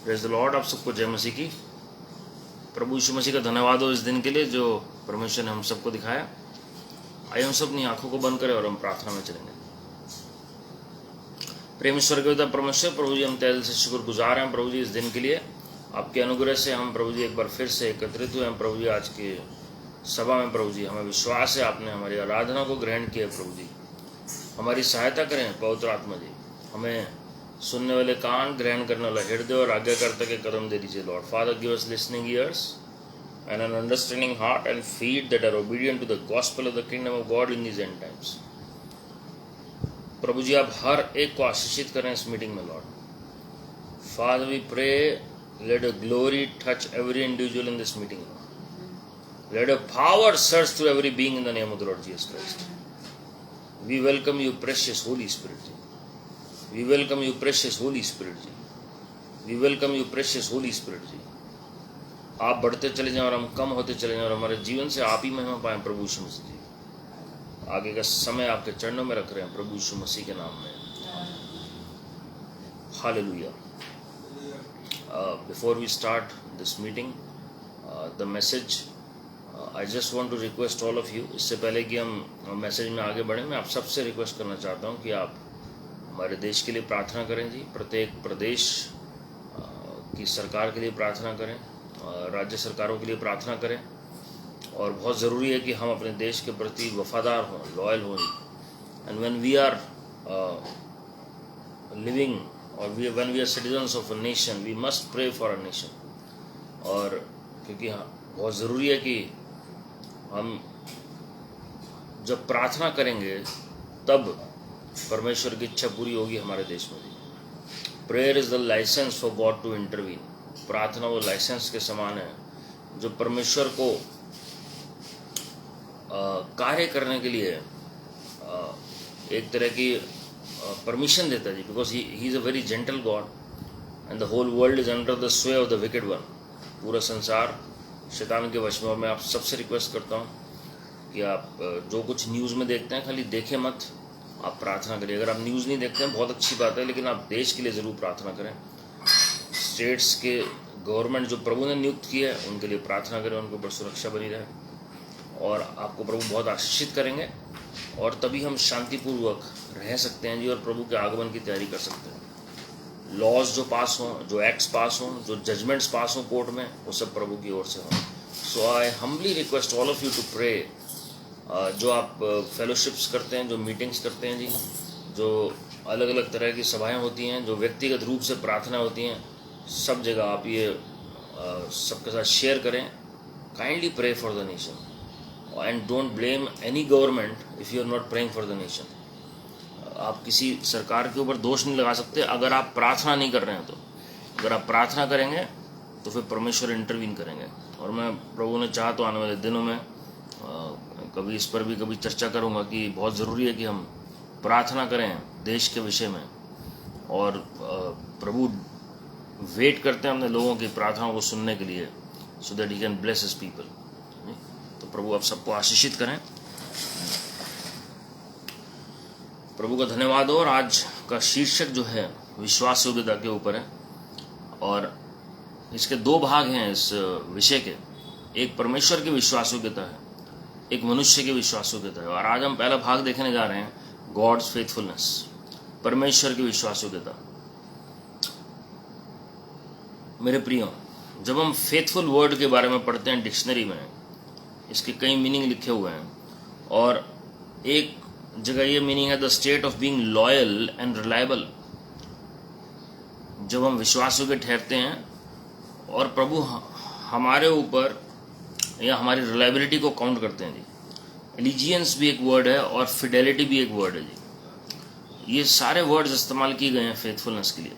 Praise the Lord. आप सबको जय मसीह की। प्रभु यीशु मसीह का धन्यवाद हो इस दिन के लिए जो परमेश्वर ने हम सबको दिखाया। आइए हम सब अपनी आंखों को बंद करें और हम प्रार्थना में चलेंगे। प्रेम ईश्वर के पिता परमेश्वर, प्रभु जी हम तहे दिल से शुक्रगुजार हैं प्रभु जी इस दिन के लिए। आपके अनुग्रह से हम प्रभु जी एक बार फिर से एकत्रित हुए हैं प्रभु जी आज के सभा में। प्रभु जी हमें विश्वास है आपने हमारी आराधना को ग्रहण किया। प्रभु जी हमारी सहायता करें पवित्र आत्मा जी, हमें सुनने वाले कान, ग्रहण करने वाला हृदय और आज्ञाकर्ता के कदम दे दीजिए। Lord father, give us listening years and an understanding heart and feet that are obedient to the gospel of the kingdom of God in these end times. प्रभु जी आप हर एक को आशीषित करें इस मीटिंग में। Lord Father we pray, let your glory touch every individual in this meeting. Let your power surge through every being in the name of the Lord Jesus Christ. We welcome you precious Holy Spirit. We welcome you precious Holy Spirit. We welcome you precious Holy Spirit. आप बढ़ते चले जाएं और हम कम होते चले जाएं और हमारे जीवन से आप ही महिमा पाएं प्रभु यीशु मसीह जी। आगे का समय आपके चरणों में रख रहे हैं प्रभु यीशु मसीह के नाम में। Hallelujah. Before we start this meeting the message, I just want to request all of you. इससे पहले कि हम मैसेज में आगे बढ़ें, मैं आप सबसे रिक्वेस्ट करना चाहता हूं कि आप हमारे देश के लिए प्रार्थना करें जी। प्रत्येक प्रदेश की सरकार के लिए प्रार्थना करें, राज्य सरकारों के लिए प्रार्थना करें। और बहुत ज़रूरी है कि हम अपने देश के प्रति वफादार हों, लॉयल हों। And when we are living और when we are citizens of a nation, we must pray for a nation. और क्योंकि बहुत ज़रूरी है कि हम जब प्रार्थना करेंगे तब परमेश्वर की इच्छा पूरी होगी हमारे देश में भी। Prayer is the licence for God to intervene. प्रार्थना वो लाइसेंस के समान है जो परमेश्वर को कार्य करने के लिए एक तरह की परमिशन देता है जी। Because he is a very gentle God and the whole world is under the sway of the wicked one. पूरा संसार शैतान के वश में। और मैं आप सबसे रिक्वेस्ट करता हूँ कि आप जो कुछ न्यूज़ में देखते हैं खाली देखें मत, आप प्रार्थना करिए। अगर आप न्यूज़ नहीं देखते हैं बहुत अच्छी बात है, लेकिन आप देश के लिए ज़रूर प्रार्थना करें। स्टेट्स के गवर्नमेंट जो प्रभु ने नियुक्त की है उनके लिए प्रार्थना करें, उनके ऊपर सुरक्षा बनी रहे और आपको प्रभु बहुत आशीषित करेंगे। और तभी हम शांतिपूर्वक रह सकते हैं जी और प्रभु के आगमन की तैयारी कर सकते हैं। लॉज जो पास हों, जो एक्ट्स पास हों, जो जजमेंट्स पास हों कोर्ट में, वो सब प्रभु की ओर से हों। So I humbly request all of you to pray. जो आप फेलोशिप्स करते हैं, जो मीटिंग्स करते हैं जी, जो अलग अलग तरह की सभाएं होती हैं, जो व्यक्तिगत रूप से प्रार्थना होती हैं, सब जगह आप ये सबके साथ शेयर करें। Kindly pray for the nation and don't blame any government if you are not praying for the nation. आप किसी सरकार के ऊपर दोष नहीं लगा सकते अगर आप प्रार्थना नहीं कर रहे हैं। तो अगर आप प्रार्थना करेंगे तो फिर परमेश्वर इंटरवीन करेंगे। और मैं प्रभु ने चाहा तो आने वाले दिनों में कभी इस पर भी कभी चर्चा करूँगा कि बहुत ज़रूरी है कि हम प्रार्थना करें देश के विषय में। और प्रभु वेट करते हैं अपने लोगों की प्रार्थनाओं को सुनने के लिए, so that he can bless his people. तो प्रभु आप सबको आशीषित करें। प्रभु का धन्यवाद हो। और आज का शीर्षक जो है विश्वास योग्यता के ऊपर है और इसके दो भाग हैं इस विषय के। एक परमेश्वर की विश्वास योग्यता है, एक मनुष्य की विश्वास योग्यता है। और आज हम पहला भाग देखने जा रहे हैं, गॉड्स फेथफुलनेस, परमेश्वर की विश्वास योग्यता। मेरे प्रियो, जब हम फेथफुल वर्ड के बारे में पढ़ते हैं डिक्शनरी में, इसके कई मीनिंग लिखे हुए हैं और एक जगह ये मीनिंग है the state of being loyal and reliable. जब हम विश्वास योग्य ठहरते हैं और प्रभु हमारे ऊपर या हमारी रिलायबिलिटी को काउंट करते हैं जी। एलिजियंस भी एक वर्ड है और फिडेलिटी भी एक वर्ड है जी। ये सारे वर्ड्स इस्तेमाल किए गए हैं फेथफुलनेस के लिए।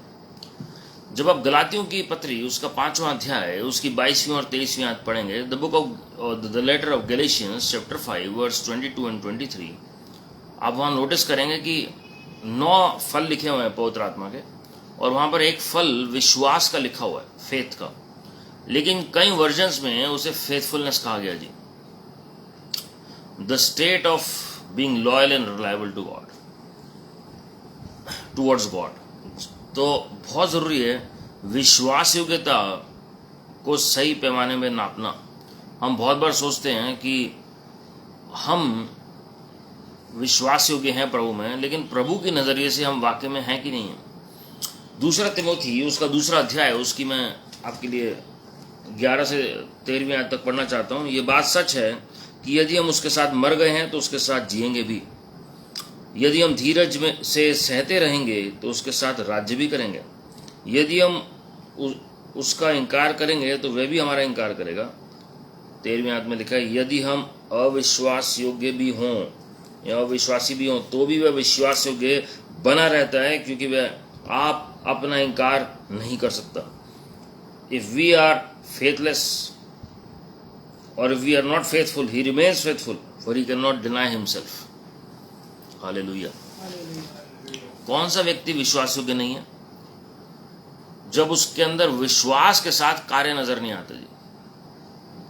जब आप गलातियों की पत्री उसका 5वां अध्याय उसकी 22वीं और 23वीं आयत पढ़ेंगे, the letter of Galatians chapter 5 verse 22 and 23, आप वहाँ नोटिस करेंगे कि 9 फल लिखे हुए हैं पवित्र आत्मा के और वहाँ पर एक फल विश्वास का लिखा हुआ है, फेथ का। लेकिन कई वर्जन्स में उसे फेथफुलनेस कहा गया जी। The state of being loyal and reliable to God, towards God. तो बहुत ज़रूरी है विश्वास योग्यता को सही पैमाने में नापना। हम बहुत बार सोचते हैं कि हम विश्वास योग्य हैं प्रभु में, लेकिन प्रभु के नज़रिए से हम वाकई में हैं कि नहीं हैं। दूसरा तिमोथी उसका दूसरा अध्याय, उसकी मैं आपके लिए 11 से 13वीं आयत तक पढ़ना चाहता हूँ। ये बात सच है कि यदि हम उसके साथ मर गए हैं तो उसके साथ जिएंगे भी। यदि हम धीरज में से सहते रहेंगे तो उसके साथ राज्य भी करेंगे। यदि हम उसका इनकार करेंगे तो वह भी हमारा इनकार करेगा। 13वीं आयत में लिखा है, यदि हम अविश्वास योग्य भी हों या अविश्वासी भी हों तो भी वह विश्वास योग्य बना रहता है, क्योंकि वह आप अपना इनकार नहीं कर सकता। इफ वी आर फेथलेस और if we are not faithful, he remains faithful, for he can not deny himself. Hallelujah. कौन सा व्यक्ति विश्वास योग्य नहीं है? जब उसके अंदर विश्वास के साथ कार्य नजर नहीं आता जी।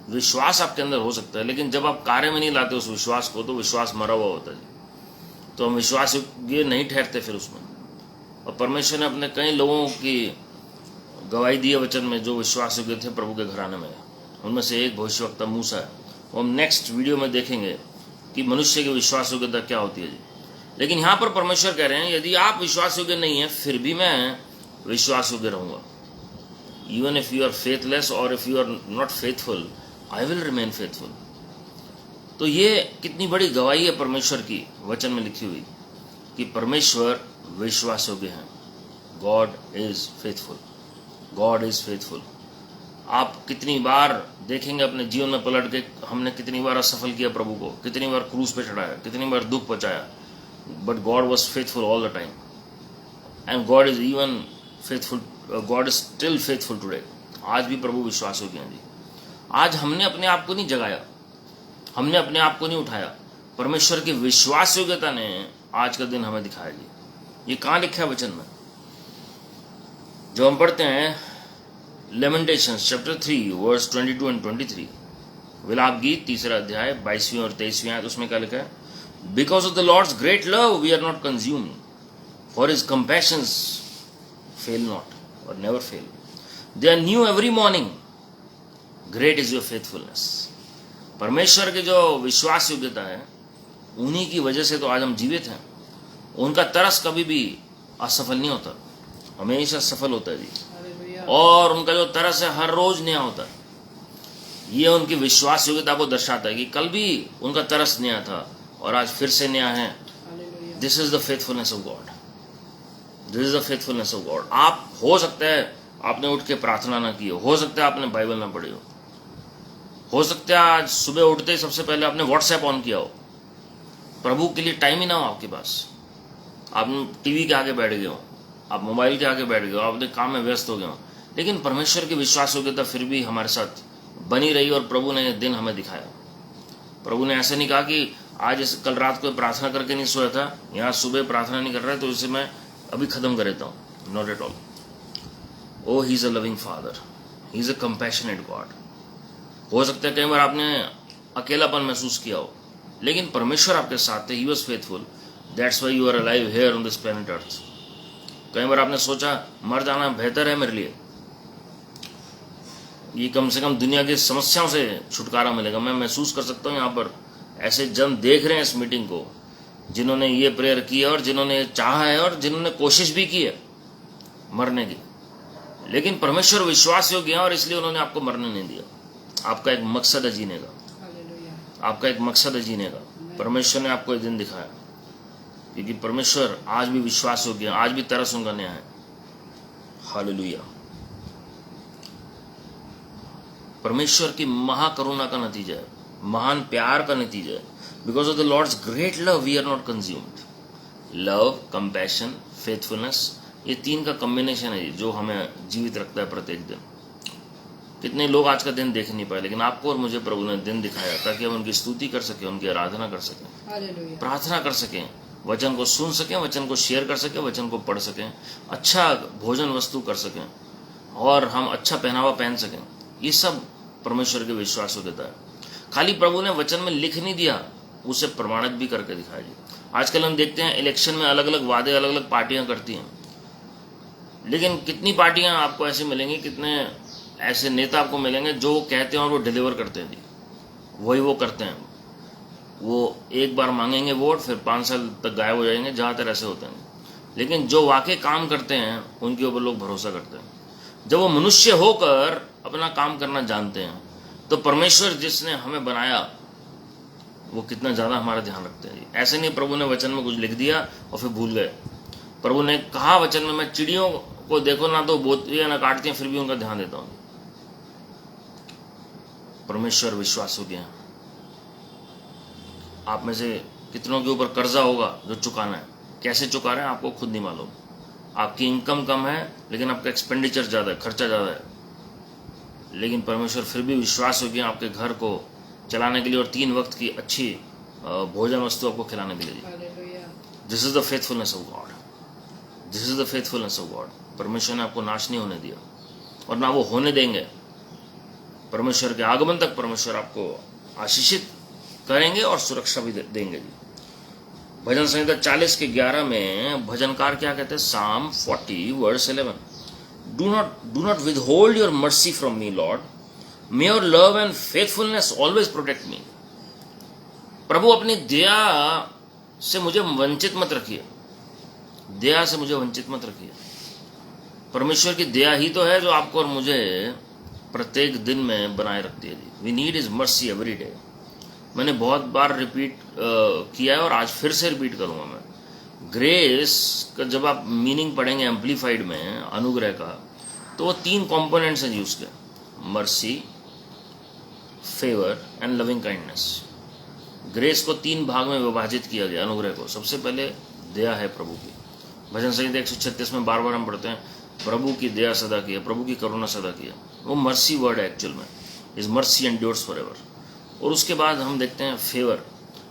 विश्वास आपके अंदर हो सकता है, लेकिन जब आप कार्य में नहीं लाते उस विश्वास को, तो विश्वास मरा हुआ होता है जी। तो हम विश्वास योग्य नहीं ठहरते फिर उसमें। और परमेश्वर ने अपने कई लोगों की गवाही दी है वचन में जो विश्वास योग्य थे प्रभु के घराने में। उनमें से एक भविष्यवक्ता मूसा है। वो हम नेक्स्ट वीडियो में देखेंगे कि मनुष्य की विश्वास योग्यता क्या होती है जी। लेकिन यहाँ पर परमेश्वर कह रहे हैं, यदि आप विश्वास योग्य नहीं है फिर भी मैं विश्वास योग्य रहूँगा। Even if you are faithless और if you are not faithful, I will remain faithful. तो ये कितनी बड़ी गवाही है परमेश्वर की वचन में लिखी हुई कि परमेश्वर विश्वास योग्य हैं। God is faithful, God is faithful. आप कितनी बार देखेंगे अपने जीवन में पलट के, हमने कितनी बार असफल किया प्रभु को, कितनी बार क्रूस पे चढ़ाया, कितनी बार दुख पहुंचाया, but God was faithful all the time. And God is even faithful, God is still faithful today. आज भी प्रभु विश्वास योग्य हैं जी। आज हमने अपने आप को नहीं जगाया, हमने अपने आप को नहीं उठाया, परमेश्वर की विश्वास योग्यता ने आज का दिन हमें दिखाया जी। ये कहाँ लिखा है वचन में? जो हम पढ़ते हैं लेमेंटेशंस चैप्टर 3 वर्स 22 एंड 23, विलाप गीत 3रा अध्याय 22वीं और 23वीं आयत। उसमें क्या लिखा है? Because of the Lord's great love we are not consumed, for his compassions fail not और never fail, they are new every morning, great is your faithfulness. परमेश्वर की जो विश्वास योग्यता है, उन्हीं की वजह से तो आज हम जीवित हैं। उनका तरस कभी भी असफल नहीं होता, हमेशा सफल होता है जी। और उनका जो तरस है हर रोज नया होता है। ये उनकी विश्वास योग्यता को दर्शाता है कि कल भी उनका तरस नया था और आज फिर से नया है। This is the faithfulness of God, this is the faithfulness of God. आप हो सकता है आपने उठ के प्रार्थना ना की हो सकता है आपने बाइबल ना पढ़ी हो सकता है आज सुबह उठते ही सबसे पहले आपने व्हाट्सएप ऑन किया हो, प्रभु के लिए टाइम ही ना हो आपके पास, आप टीवी के आगे बैठ गए हो, आप मोबाइल के आगे बैठ गए हो, आप अपने काम में व्यस्त हो गए हो, लेकिन परमेश्वर की विश्वास योग्यता फिर भी हमारे साथ बनी रही और प्रभु ने यह दिन हमें दिखाया। प्रभु ने ऐसे नहीं कहा कि आज कल रात को प्रार्थना करके नहीं सोया था, यहाँ सुबह प्रार्थना नहीं कर रहा है तो इसे मैं अभी खत्म कर देता हूँ। Not at all. Oh he is a loving father, he is a compassionate God. हो सकता है कई बार आपने अकेलापन महसूस किया हो, लेकिन परमेश्वर आपके साथ थे। He was faithful, that's why you are alive here on this planet earth. कई बार आपने सोचा मर जाना बेहतर है मेरे लिए, ये कम से कम दुनिया की समस्याओं से छुटकारा मिलेगा। मैं महसूस कर सकता हूँ यहाँ पर ऐसे जन देख रहे हैं इस मीटिंग को, जिन्होंने ये प्रेयर की है और जिन्होंने चाहा है और जिन्होंने कोशिश भी की है मरने की, लेकिन परमेश्वर विश्वास योग्य है और इसलिए उन्होंने आपको मरने नहीं दिया। आपका एक मकसद है जीने का, आपका एक मकसद है जीने का। परमेश्वर ने आपको एक दिन दिखाया, क्योंकि परमेश्वर आज भी विश्वास योग्य है, आज भी तरस उनका नया है। हालेलुया। परमेश्वर की महाकरुणा का नतीजा है, महान प्यार का नतीजा है। Because of the Lord's great love we are not consumed. Love, compassion, faithfulness, ये तीन का कॉम्बिनेशन है जो हमें जीवित रखता है प्रत्येक दिन। कितने लोग आज का दिन देख नहीं पाए, लेकिन आपको और मुझे प्रभु ने दिन दिखाया ताकि हम उनकी स्तुति कर सकें, उनकी आराधना कर सकें, प्रार्थना कर सकें, वचन को सुन सकें, वचन को शेयर कर सकें, वचन को पढ़ सकें, अच्छा भोजन वस्तु कर सकें और हम अच्छा पहनावा पहन सकें। ये सब परमेश्वर के विश्वास योग्यता है। खाली प्रभु ने वचन में लिख नहीं दिया, उसे प्रमाणित भी करके दिखाया जी। आजकल हम देखते हैं इलेक्शन में अलग अलग वादे अलग अलग पार्टियां करती हैं। लेकिन कितनी पार्टियां आपको ऐसे मिलेंगी, कितने ऐसे नेता आपको मिलेंगे जो कहते हैं और वो डिलीवर करते हैं जी, वही वो करते हैं। वो एक बार मांगेंगे वोट, फिर 5 साल तक गायब हो जाएंगे, ज़्यादातर ऐसे होते हैं। लेकिन जो वाकई काम करते हैं उनके ऊपर लोग भरोसा करते हैं। जब वो मनुष्य होकर अपना काम करना जानते हैं तो परमेश्वर जिसने हमें बनाया वो कितना ज़्यादा हमारा ध्यान रखते हैं। ऐसे नहीं प्रभु ने वचन में कुछ लिख दिया और फिर भूल गए। प्रभु ने कहा वचन में, मैं चिड़ियों को देखो ना तो बोती है ना काटती हैं, फिर भी उनका ध्यान देता हूँ। परमेश्वर विश्वास हो गया। आप में से कितनों के ऊपर कर्जा होगा जो चुकाना है, कैसे चुका रहे हैं आपको खुद नहीं मालूम। आपकी इनकम कम है लेकिन आपका एक्सपेंडिचर ज़्यादा है, खर्चा ज़्यादा है, लेकिन परमेश्वर फिर भी विश्वास हो गया आपके घर को चलाने के लिए और 3 वक्त की अच्छी भोजन वस्तु आपको खिलाने के लिए। This is the faithfulness of God, this is the faithfulness of God. परमेश्वर ने आपको नाश नहीं होने दिया और ना वो होने देंगे। परमेश्वर के आगमन तक परमेश्वर आपको आशीषित करेंगे और सुरक्षा भी देंगे जी। भजन संहिता 40 के 11 में भजनकार क्या कहते हैं? Psalm 40 verse 11, do not withhold your mercy from me, Lord. May your love and faithfulness always protect me. प्रभु अपनी दया से मुझे वंचित मत रखिए, दया से मुझे वंचित मत रखिए। परमेश्वर की दया ही तो है जो आपको और मुझे प्रत्येक दिन में बनाए रखती है जी। We need his mercy every day. मैंने बहुत बार रिपीट किया है और आज फिर से रिपीट करूंगा मैं। ग्रेस का जब आप मीनिंग पढ़ेंगे एम्पलीफाइड में, अनुग्रह का, तो वो 3 कंपोनेंट्स हैं जी उसके, mercy, favour and loving kindness. Grace को 3 भाग में विभाजित किया गया अनुग्रह को। सबसे पहले दया है प्रभु की। भजन संहिता 136 में बार बार हम पढ़ते हैं, प्रभु की दया सदा की है, प्रभु की करुणा सदा की है। वो मर्सी वर्ड है एक्चुअल में, इज मर्सी एंड्योर्स फॉरएवर। और उसके बाद हम देखते हैं फेवर,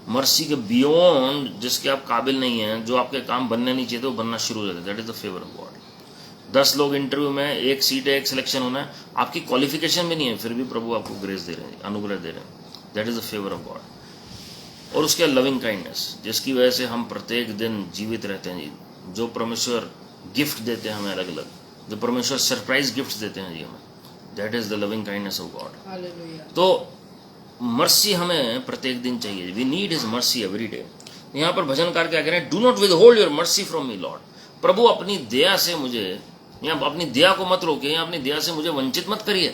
मर्सी के बियॉन्ड, जिसके आप काबिल नहीं हैं, जो आपके काम बनने नहीं चाहिए तो वो बनना शुरू हो जाता है। That is the favour of God. 10 लोग इंटरव्यू में, 1 सीट है, 1 सिलेक्शन होना है, आपकी क्वालिफिकेशन भी नहीं है, फिर भी प्रभु आपको ग्रेस दे रहे हैं, अनुग्रह दे रहे हैं। That is the favour of God. और उसके लविंग काइंडनेस, जिसकी वजह से हम प्रत्येक दिन जीवित रहते हैं जी। जो परमेश्वर गिफ्ट देते हैं हमें अलग अलग, जो परमेश्वर सरप्राइज गिफ्ट देते हैं जी हमें, that is the loving kindness of God. तो मर्सी हमें प्रत्येक दिन चाहिए। We need his mercy every day. यहाँ पर भजनकार क्या कह रहे हैं? Do not withhold your mercy from me lord. प्रभु अपनी दया से मुझे, यहाँ अपनी दया को मत रोकिए, यहाँ अपनी दया से मुझे वंचित मत करिए।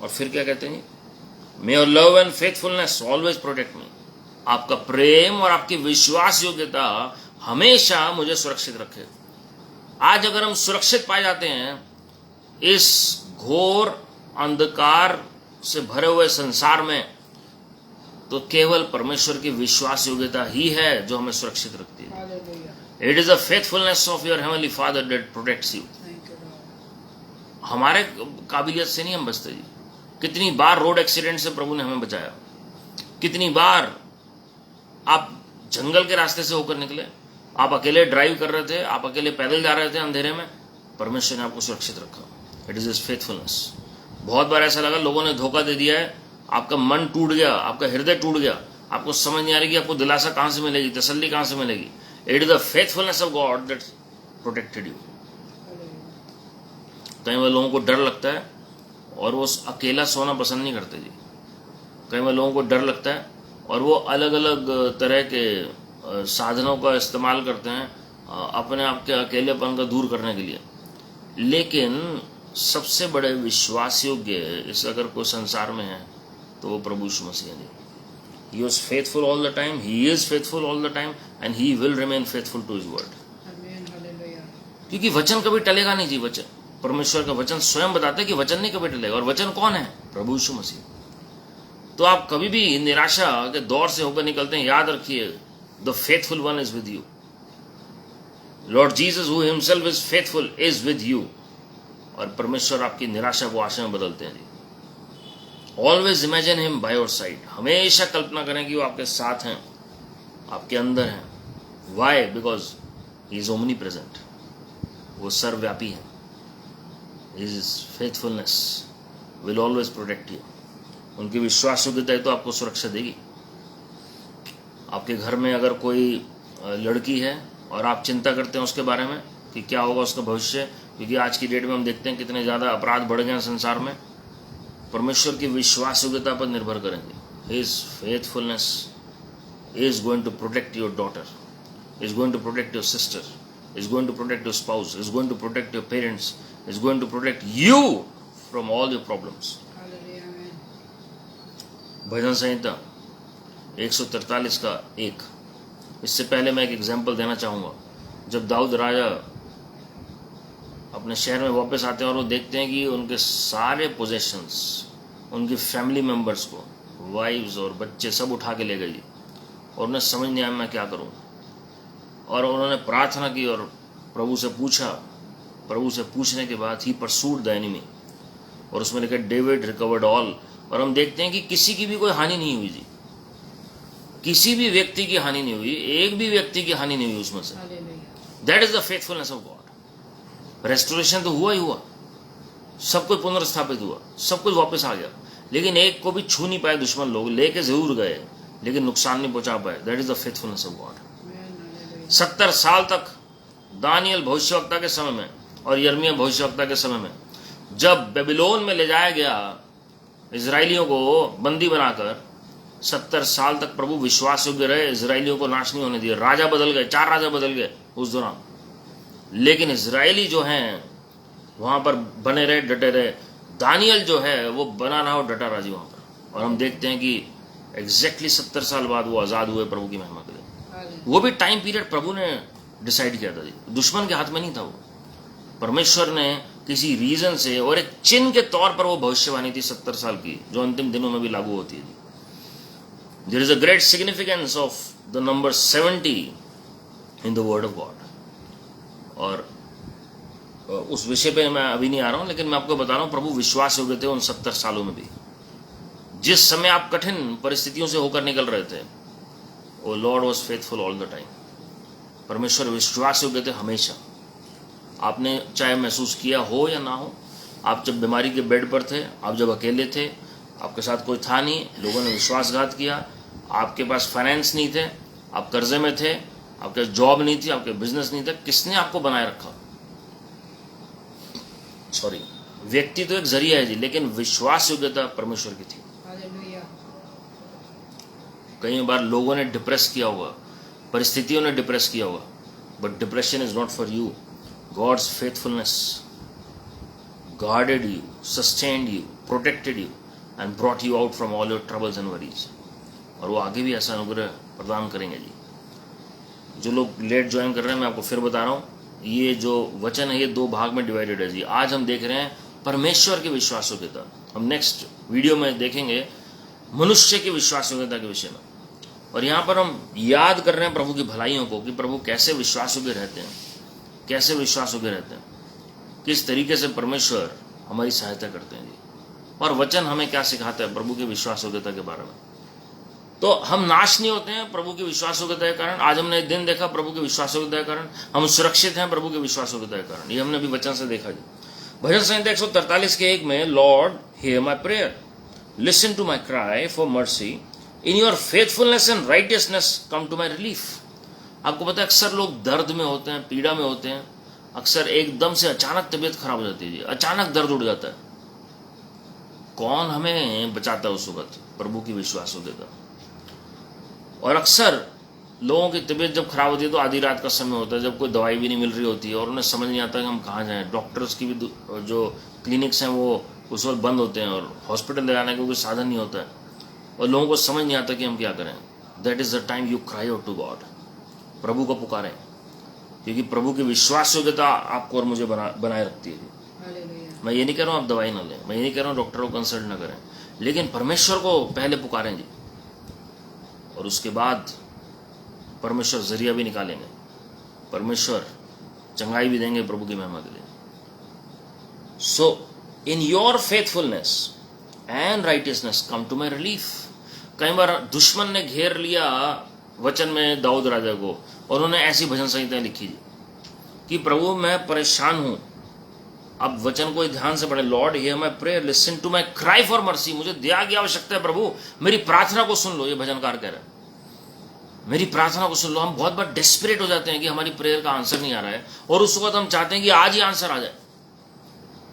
और फिर क्या कहते हैं? मे your love and faithfulness always protect me. आपका प्रेम और आपकी विश्वास योग्यता हमेशा मुझे सुरक्षित रखे। आज अगर हम सुरक्षित पाए जाते हैं इस घोर अंधकार से भरे हुए संसार में, तो केवल परमेश्वर की विश्वास योग्यता ही है जो हमें सुरक्षित रखती है। It is the faithfulness of your heavenly father that protects you. हमारे काबिलियत से नहीं हम बचते जी। कितनी बार रोड एक्सीडेंट से प्रभु ने हमें बचाया, कितनी बार आप जंगल के रास्ते से होकर निकले, आप अकेले ड्राइव कर रहे थे, आप अकेले पैदल जा रहे थे अंधेरे में, परमेश्वर ने आपको सुरक्षित रखा। It is his faithfulness. बहुत बार ऐसा लगा लोगों ने धोखा दे दिया है, आपका मन टूट गया, आपका हृदय टूट गया, आपको समझ नहीं आ रही कि आपको दिलासा कहां से मिलेगी, तसल्ली कहां से मिलेगी। It is the faithfulness of God that protected you. कई बार लोगों को डर लगता है और वो अकेला सोना पसंद नहीं करते जी। कई बार लोगों को डर लगता है और वो अलग अलग तरह के साधनों का इस्तेमाल करते हैं अपने आप के अकेलेपन का दूर करने के लिए। लेकिन सबसे बड़े विश्वास योग्य इस अगर कोई संसार में है तो वो प्रभु यीशु मसीह है। He was faithful all the time, he is faithful all the time and he will remain faithful to his word. क्योंकि वचन कभी टलेगा नहीं जी। वचन, परमेश्वर का वचन स्वयं बताता है कि वचन नहीं कभी टलेगा। और वचन कौन है? प्रभु यीशु मसीह। तो आप कभी भी निराशा के दौर से होकर निकलते हैं, याद रखिए, the faithful one is with you. Lord Jesus who himself is faithful is with you. और परमेश्वर आपकी निराशा को आशा में बदलते हैं जी। Always imagine him by your side. हमेशा कल्पना करें कि वो आपके साथ हैं, आपके अंदर हैं। Why? Because he is omnipresent. वो सर्वव्यापी है। His faithfulness will always protect you. उनकी विश्वास योग्यता तो आपको सुरक्षा देगी। आपके घर में अगर कोई लड़की है और आप चिंता करते हैं उसके बारे में कि क्या होगा उसका भविष्य, क्योंकि आज की डेट में हम देखते हैं कितने ज़्यादा अपराध बढ़ गए हैं संसार में। परमेश्वर की विश्वास योग्यता पर निर्भर करेंगे। His faithfulness is going to protect your daughter, is going to protect your sister, is going to protect your spouse, is going to protect your parents, is going to protect you from all your problems. भजन संहिता 143 का 1। इससे पहले मैं एक example देना चाहूँगा। जब दाऊद राजा अपने शहर में वापस आते हैं और वो देखते हैं कि उनके सारे पोजेशंस, उनकी फैमिली मेम्बर्स को, वाइफ्स और बच्चे सब उठा के ले गई, और उन्हें समझ नहीं आया मैं क्या करूँ। और उन्होंने प्रार्थना की और प्रभु से पूछा। प्रभु से पूछने के बाद ही परसूड द एनिमी, और उसमें लिखा डेविड रिकवर्ड ऑल। और हम देखते हैं कि किसी की भी कोई हानि नहीं हुई जी, किसी भी व्यक्ति की हानि नहीं हुई, एक भी व्यक्ति की हानि नहीं हुई उसमें से। That is the faithfulness of God. Restoration तो हुआ ही हुआ, सब कुछ पुनर्स्थापित हुआ, सब कुछ वापस आ गया, लेकिन एक को भी छू नहीं पाए दुश्मन लोग, लेके जरूर गए लेकिन नुकसान नहीं पहुंचा पाए। That is the faithfulness of God. 70 साल तक दानियल भविष्यवक्ता के समय में और यिर्मयाह भविष्यवक्ता के समय में, जब बेबीलोन में ले जाया गया इजराइलियों को बंदी बनाकर, 70 साल तक प्रभु विश्वास योग्य रहे, इजराइलियों को नाश नहीं होने दिए। राजा बदल गए, 4 राजा बदल गए उस दौरान, लेकिन इजराइली जो हैं वहां पर बने रहे, डटे रहे। दानियल जो है वो बना रहा और डटा राजी वहां पर। और हम देखते हैं कि एग्जैक्टली 70 साल बाद वो आजाद हुए प्रभु की महिमा के लिए। वो भी टाइम पीरियड प्रभु ने डिसाइड किया था जी, दुश्मन के हाथ में नहीं था वो। परमेश्वर ने किसी रीजन से, और एक चिन्ह के तौर पर वो भविष्यवाणी थी 70 साल की, जो अंतिम दिनों में भी लागू होती है। There is a great significance of the number 70 in the word of God. और उस विषय पे मैं अभी नहीं आ रहा हूं, लेकिन मैं आपको बता रहा हूं प्रभु विश्वास योग्य थे उन 70 सालों में भी। जिस समय आप कठिन परिस्थितियों से होकर निकल रहे थे, वो Lord was faithful all the time. परमेश्वर विश्वास योग्य थे हमेशा। आपने चाहे महसूस किया हो या ना हो, आप जब बीमारी के बेड पर थे, आप जब अकेले थे, आपके साथ कोई था नहीं, लोगों ने विश्वासघात किया, आपके पास फाइनेंस नहीं थे, आप कर्जे में थे, आपके जॉब नहीं थी, आपके बिजनेस नहीं थे, किसने आपको बनाए रखा? सॉरी, व्यक्ति तो एक जरिया है जी, लेकिन विश्वास योग्यता परमेश्वर की थी। कई बार लोगों ने डिप्रेस किया होगा, परिस्थितियों ने डिप्रेस किया होगा, but depression is not for you. God's faithfulness guarded you, sustained you, protected you and brought you out from all your troubles and worries. और वो आगे भी ऐसा अनुग्रह प्रदान करेंगे जी। जो लोग लेट ज्वाइन कर रहे हैं, मैं आपको फिर बता रहा हूँ, ये जो वचन है ये 2 भाग में डिवाइडेड है जी। आज हम देख रहे हैं परमेश्वर की विश्वास योग्यता, हम नेक्स्ट वीडियो में देखेंगे मनुष्य की विश्वास योग्यता के विषय में। और यहाँ पर हम याद कर रहे हैं प्रभु की भलाइयों को, कि प्रभु कैसे विश्वास योग्य रहते हैं, कैसे विश्वास योग्य रहते हैं, किस तरीके से परमेश्वर हमारी सहायता करते हैं जी। और वचन हमें क्या सिखाता है प्रभु की विश्वास योग्यता के बारे में। तो हम नाश नहीं होते हैं प्रभु की विश्वास योग्यता के कारण। आज हमने एक दिन देखा प्रभु की विश्वास योग्यता के कारण हम सुरक्षित हैं, प्रभु की विश्वास योग्यता के कारण। ये हमने भी वचन से देखा जी। भजन संहिता 143 के 1 में, Lord hear my prayer, listen to my cry for mercy, in your faithfulness and righteousness come to my relief. आपको पता है अक्सर लोग दर्द में होते हैं, पीड़ा में होते हैं, अक्सर एकदम से अचानक तबीयत खराब हो जाती है जी, अचानक दर्द उठ जाता है। कौन हमें बचाता है उस वक्त? प्रभु की विश्वास योग्यता। और अक्सर लोगों की तबीयत जब खराब होती है तो आधी रात का समय होता है, जब कोई दवाई भी नहीं मिल रही होती है और उन्हें समझ नहीं आता कि हम कहाँ जाएं। डॉक्टर्स की भी जो क्लिनिक्स हैं वो उस वक्त बंद होते हैं और हॉस्पिटल ले जाने का कोई साधन नहीं होता है, और लोगों को समझ नहीं आता कि हम क्या करें। That is the time you cry out to God. प्रभु को पुकारें, क्योंकि प्रभु की विश्वास योग्यता आपको और मुझे बनाए रखती है। मैं ये नहीं कह रहा हूँ आप दवाई ना लें, मैं ये नहीं कह रहा हूँ डॉक्टर को कंसल्ट ना करें, लेकिन परमेश्वर को पहले पुकारें जी, और उसके बाद परमेश्वर जरिया भी निकालेंगे, परमेश्वर चंगाई भी देंगे प्रभु की महिमा के लिए। So in your faithfulness and righteousness come to my relief. कई बार दुश्मन ने घेर लिया वचन में दाऊद राजा को, और उन्होंने ऐसी भजन संहिताएं लिखी कि प्रभु मैं परेशान हूं। अब वचन को ध्यान से पढ़े, Lord hear my prayer, listen to my cry for mercy. मुझे दया की आवश्यकता है प्रभु, मेरी प्रार्थना को सुन लो। ये भजनकार कह रहे हैं, मेरी प्रार्थना को सुन लो। हम बहुत बार डेस्परेट हो जाते हैं कि हमारी प्रेयर का आंसर नहीं आ रहा है, और उस वक्त हम चाहते हैं कि आज ही आंसर आ जाए,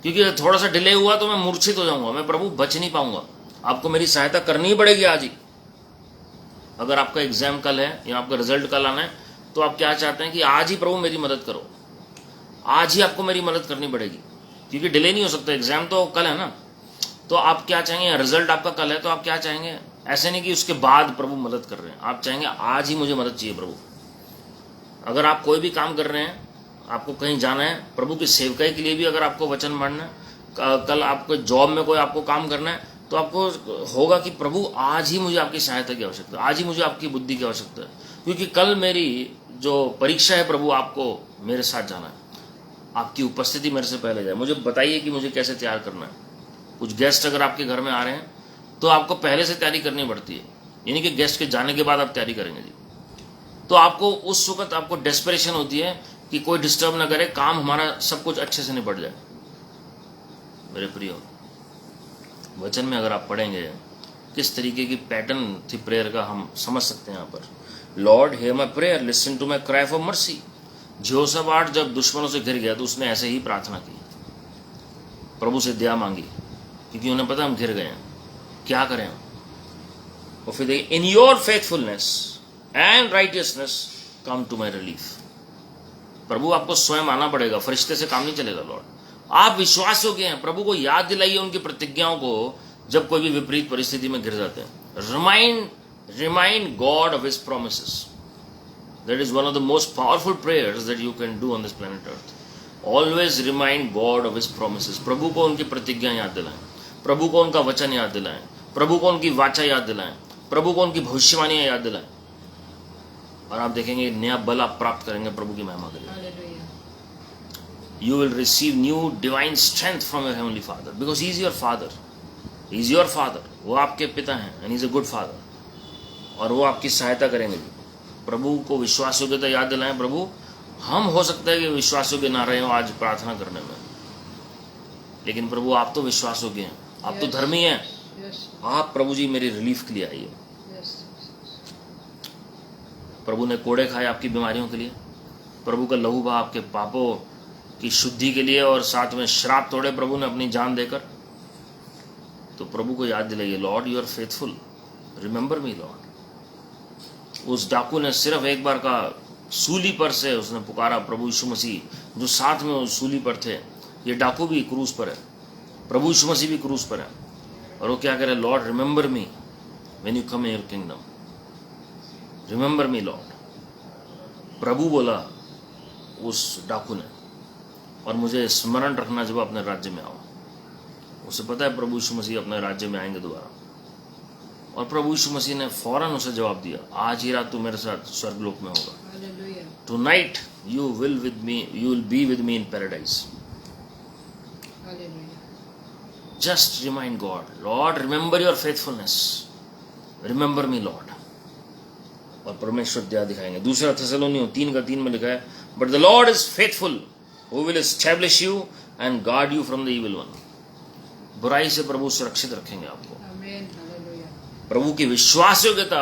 क्योंकि थोड़ा सा डिले हुआ तो मैं मूर्छित हो जाऊंगा, मैं प्रभु बच नहीं पाऊंगा। आपको मेरी सहायता करनी ही पड़ेगी आज ही। अगर आपका एग्जाम कल है या आपका रिजल्ट कल आना है, तो आप क्या चाहते हैं कि आज ही प्रभु मेरी मदद करो, आज ही आपको मेरी मदद करनी पड़ेगी, क्योंकि डिले नहीं हो सकता। एग्जाम तो कल है ना, तो आप क्या चाहेंगे? रिजल्ट आपका कल है, तो आप क्या चाहेंगे? ऐसे नहीं कि उसके बाद प्रभु मदद कर रहे हैं, आप चाहेंगे आज ही मुझे मदद चाहिए प्रभु। अगर आप कोई भी काम कर रहे हैं, आपको कहीं जाना है, प्रभु की सेवकाई के लिए भी अगर आपको वचन मानना है, कल आपको जॉब में कोई आपको काम करना है, तो आपको होगा कि प्रभु आज ही मुझे आपकी सहायता की आवश्यकता है, आज ही मुझे आपकी बुद्धि की आवश्यकता है, क्योंकि कल मेरी जो परीक्षा है प्रभु आपको मेरे साथ जाना है, आपकी उपस्थिति मेरे से पहले जाए। मुझे बताइए कि मुझे कैसे तैयार करना है। कुछ गेस्ट अगर आपके घर में आ रहे हैं तो आपको पहले से तैयारी करनी पड़ती है, यानी कि गेस्ट के जाने के बाद आप तैयारी करेंगे जी। तो आपको उस वक्त आपको डेस्परेशन होती है कि कोई डिस्टर्ब ना करे, काम हमारा सब कुछ अच्छे से निपट जाए। मेरे प्रियो, वचन में अगर आप पढ़ेंगे किस तरीके की पैटर्न थी प्रेयर का, हम समझ सकते हैं यहाँ पर। Lord hear my prayer, listen to my cry for mercy. Jehoshaphat जब दुश्मनों से घिर गया तो उसने ऐसे ही प्रार्थना की, प्रभु से दया मांगी, क्योंकि उन्हें पता हम घिर गए हैं, क्या करें। और फिर देखिए, in your faithfulness and righteousness come to my relief. प्रभु आपको स्वयं आना पड़ेगा, फरिश्ते से काम नहीं चलेगा। लॉर्ड, आप विश्वास योग्य हैं, प्रभु को याद दिलाइए उनकी प्रतिज्ञाओं को जब कोई भी विपरीत परिस्थिति में घिर जाते हैं। Remind God of his promises. That is one of the most powerful prayers that you can do on this planet earth. Always remind God of his promises. प्रभु को उनकी प्रतिज्ञा याद दिलाएं, प्रभु को उनका वचन याद दिलाएं, प्रभु को उनकी वाचा याद दिलाएं, प्रभु को उनकी भविष्यवाणियां याद दिलाएं, और आप देखेंगे नया बल आप प्राप्त करेंगे प्रभु की महिमा के लिए। You will receive new divine strength from your heavenly father, because he is your father. He is your father, वो आपके पिता हैं, and he is a good father, और वो आपकी सहायता करेंगे। प्रभु को विश्वास योग्यता याद दिलाएं। प्रभु, हम हो सकता है कि विश्वास योग्य ना रहे हो आज प्रार्थना करने में, लेकिन प्रभु आप तो विश्वास योग्य हैं, आप तो धर्मी हैं। आप प्रभु जी मेरी रिलीफ के लिए आइए। प्रभु ने कोड़े खाए आपकी बीमारियों के लिए, प्रभु का लहू बहा आपके पापों की शुद्धि के लिए, और साथ में श्राप तोड़े प्रभु ने अपनी जान देकर। तो प्रभु को याद दिलाइए, lord you are faithful, remember me lord. उस डाकू ने सिर्फ एक बार का सूली पर से उसने पुकारा प्रभु यीशु मसीह, जो साथ में उस सूली पर थे। ये डाकू भी क्रूस पर है, प्रभु यीशु मसीह भी क्रूस पर है, और वो क्या करे? Lord remember me when you come in your kingdom, remember me lord. प्रभु बोला उस डाकू ने, और मुझे स्मरण रखना जब अपने राज्य में आओ। उसे पता है प्रभु यीशु मसीह अपने राज्य में आएंगे दोबारा, और प्रभु यीशु मसीह ने फौरन उसे जवाब दिया, आज ही रात तू मेरे साथ स्वर्गलोक में होगा। Tonight you will be with me in paradise. Just remind God, Lord remember your faithfulness, remember me Lord, और परमेश्वर दया दिखाएंगे। दूसरा थेसलोनियों 3:3 में लिखा है, but the Lord is faithful who will establish you and guard you from the evil one. बुराई से प्रभु सुरक्षित रखेंगे आपको। प्रभु की विश्वास योग्यता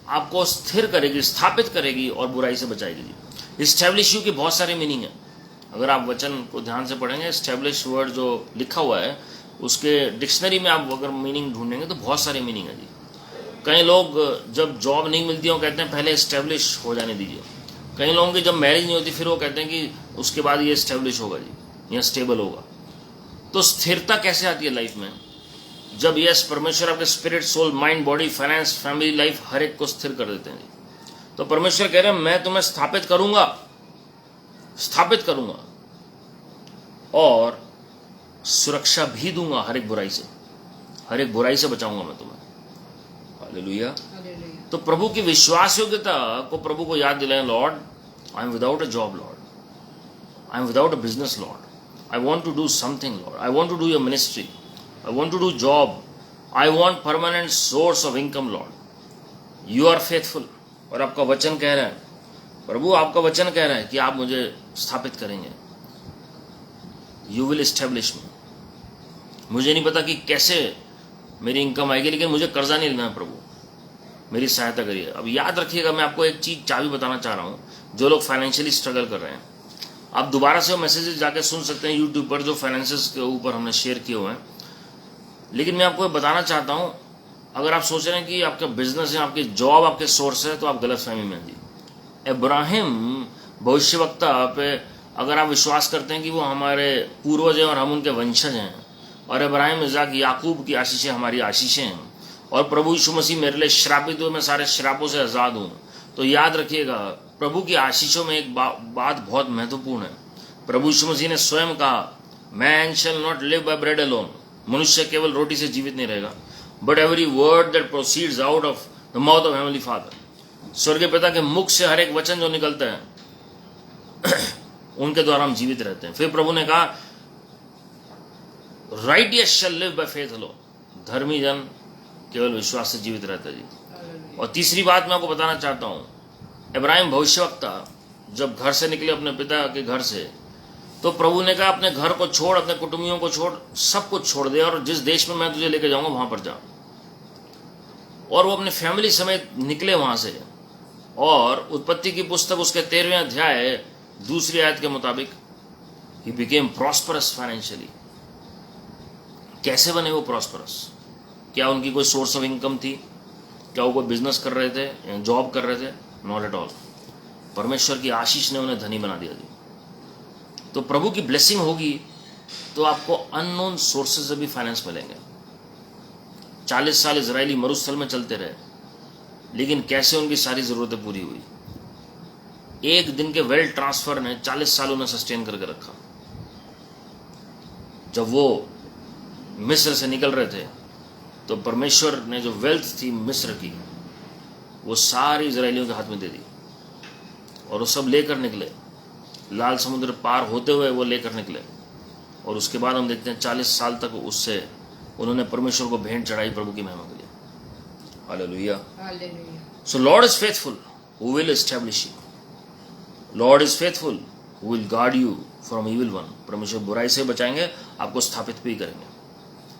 आपको स्थिर करेगी, स्थापित करेगी, और बुराई से बचाएगी। एस्टैब्लिश यू की बहुत सारे मीनिंग है। अगर आप वचन को ध्यान से पढ़ेंगे, एस्टैब्लिश वर्ड जो लिखा हुआ है उसके डिक्शनरी में आप अगर मीनिंग ढूंढेंगे तो बहुत सारे मीनिंग है जी। कई लोग जब जॉब नहीं मिलती है वो कहते हैं पहले एस्टैब्लिश हो जाने दीजिए। कई लोगों की जब मैरिज नहीं होती फिर वो कहते हैं कि उसके बाद ये एस्टैब्लिश होगा जी, या स्टेबल होगा। तो स्थिरता कैसे आती है लाइफ में? जब यस परमेश्वर आपके spirit, soul, mind, body, finance, family life हर एक को स्थिर कर देते हैं। तो परमेश्वर कह रहे हैं मैं तुम्हें स्थापित करूंगा और सुरक्षा भी दूंगा हर एक बुराई से बचाऊंगा मैं तुम्हें। हालेलुया। तो प्रभु की विश्वास योग्यता को प्रभु को याद दिलाएं, lord I am without a job, lord I am without a business, lord I want to do something, lord I want to do your ministry, I want to do job. I want permanent source of income, Lord. You are faithful. और आपका वचन कह रहा है, प्रभु आपका वचन कह रहा है कि आप मुझे स्थापित करेंगे। You will establish me. मुझे नहीं पता कि कैसे मेरी इनकम आएगी, लेकिन मुझे कर्जा नहीं लेना है प्रभु, मेरी सहायता करिए। अब याद रखिएगा, मैं आपको एक चीज चाबी बताना चाह रहा हूँ। जो लोग फाइनेंशियली स्ट्रगल कर रहे हैं, आप दोबारा से वो मैसेजेस जाके सुन सकते हैं यूट्यूब पर, जो फाइनेंसेस के ऊपर हमने शेयर किए हुए हैं। लेकिन मैं आपको बताना चाहता हूं, अगर आप सोच रहे हैं कि आपका बिजनेस है, आपकी जॉब आपके सोर्स है, तो आप गलत फहमी में हैं जी। इब्राहिम भविष्यवक्ता पे अगर आप विश्वास करते हैं कि वो हमारे पूर्वज हैं और हम उनके वंशज हैं, और इब्राहिम, इज़ाक, याकूब की आशीषें हमारी आशीषें हैं, और प्रभु यीशु मसीह मेरे लिए श्रापित हुए, मैं सारे श्रापों से आज़ाद हूँ, तो याद रखिएगा प्रभु की आशीषों में एक बात बहुत महत्वपूर्ण है। प्रभु यीशु मसीह ने स्वयं कहा, man shall not live by bread alone, मनुष्य केवल रोटी से जीवित नहीं रहेगा, but every word that proceeds out of the mouth of heavenly father. स्वर्गीय पिता के मुख से हर एक वचन जो निकलता है उनके द्वारा हम जीवित रहते हैं। फिर प्रभु ने कहा, righteous shall live by faith alone, धर्मी जन केवल विश्वास से जीवित रहता है जी। और तीसरी बात मैं आपको बताना चाहता हूं, इब्राहिम भविष्यवक्ता जब घर से निकले अपने पिता के घर से, तो प्रभु ने कहा, अपने घर को छोड़, अपने कुटुंबियों को छोड़, सब कुछ छोड़ दे, और जिस देश में मैं तुझे लेके जाऊंगा वहां पर जा। और वो अपने फैमिली समेत निकले वहां से, और उत्पत्ति की पुस्तक उसके 13वें अध्याय 2 आयत के मुताबिक ही बिकेम प्रॉस्परस फाइनेंशियली। कैसे बने वो प्रॉस्परस? क्या उनकी कोई सोर्स ऑफ इनकम थी? क्या वो कोई बिजनेस कर रहे थे या जॉब कर रहे थे? Not at all. परमेश्वर की आशीष ने उन्हें धनी बना दिया जी। तो प्रभु की ब्लेसिंग होगी तो आपको अननोन सोर्सेज से भी फाइनेंस मिलेंगे। 40 साल इजरायली मरुस्थल में चलते रहे, लेकिन कैसे उनकी सारी जरूरतें पूरी हुई? एक दिन के वेल्थ ट्रांसफर ने 40 साल उन्हें सस्टेन करके रखा। जब वो मिस्र से निकल रहे थे, तो परमेश्वर ने जो वेल्थ थी मिस्र की, वो सारी इजरायलियों के हाथ में दे दी, और वो सब लेकर निकले। लाल समुद्र पार होते हुए वो लेकर निकले, और उसके बाद हम देखते हैं 40 साल तक उससे उन्होंने परमेश्वर को भेंट चढ़ाई प्रभु की महिमा के लिए। Hallelujah. So Lord is faithful who will establish you. Lord is faithful who will guard you from evil one. परमेश्वर बुराई से बचाएंगे, आपको स्थापित भी करेंगे,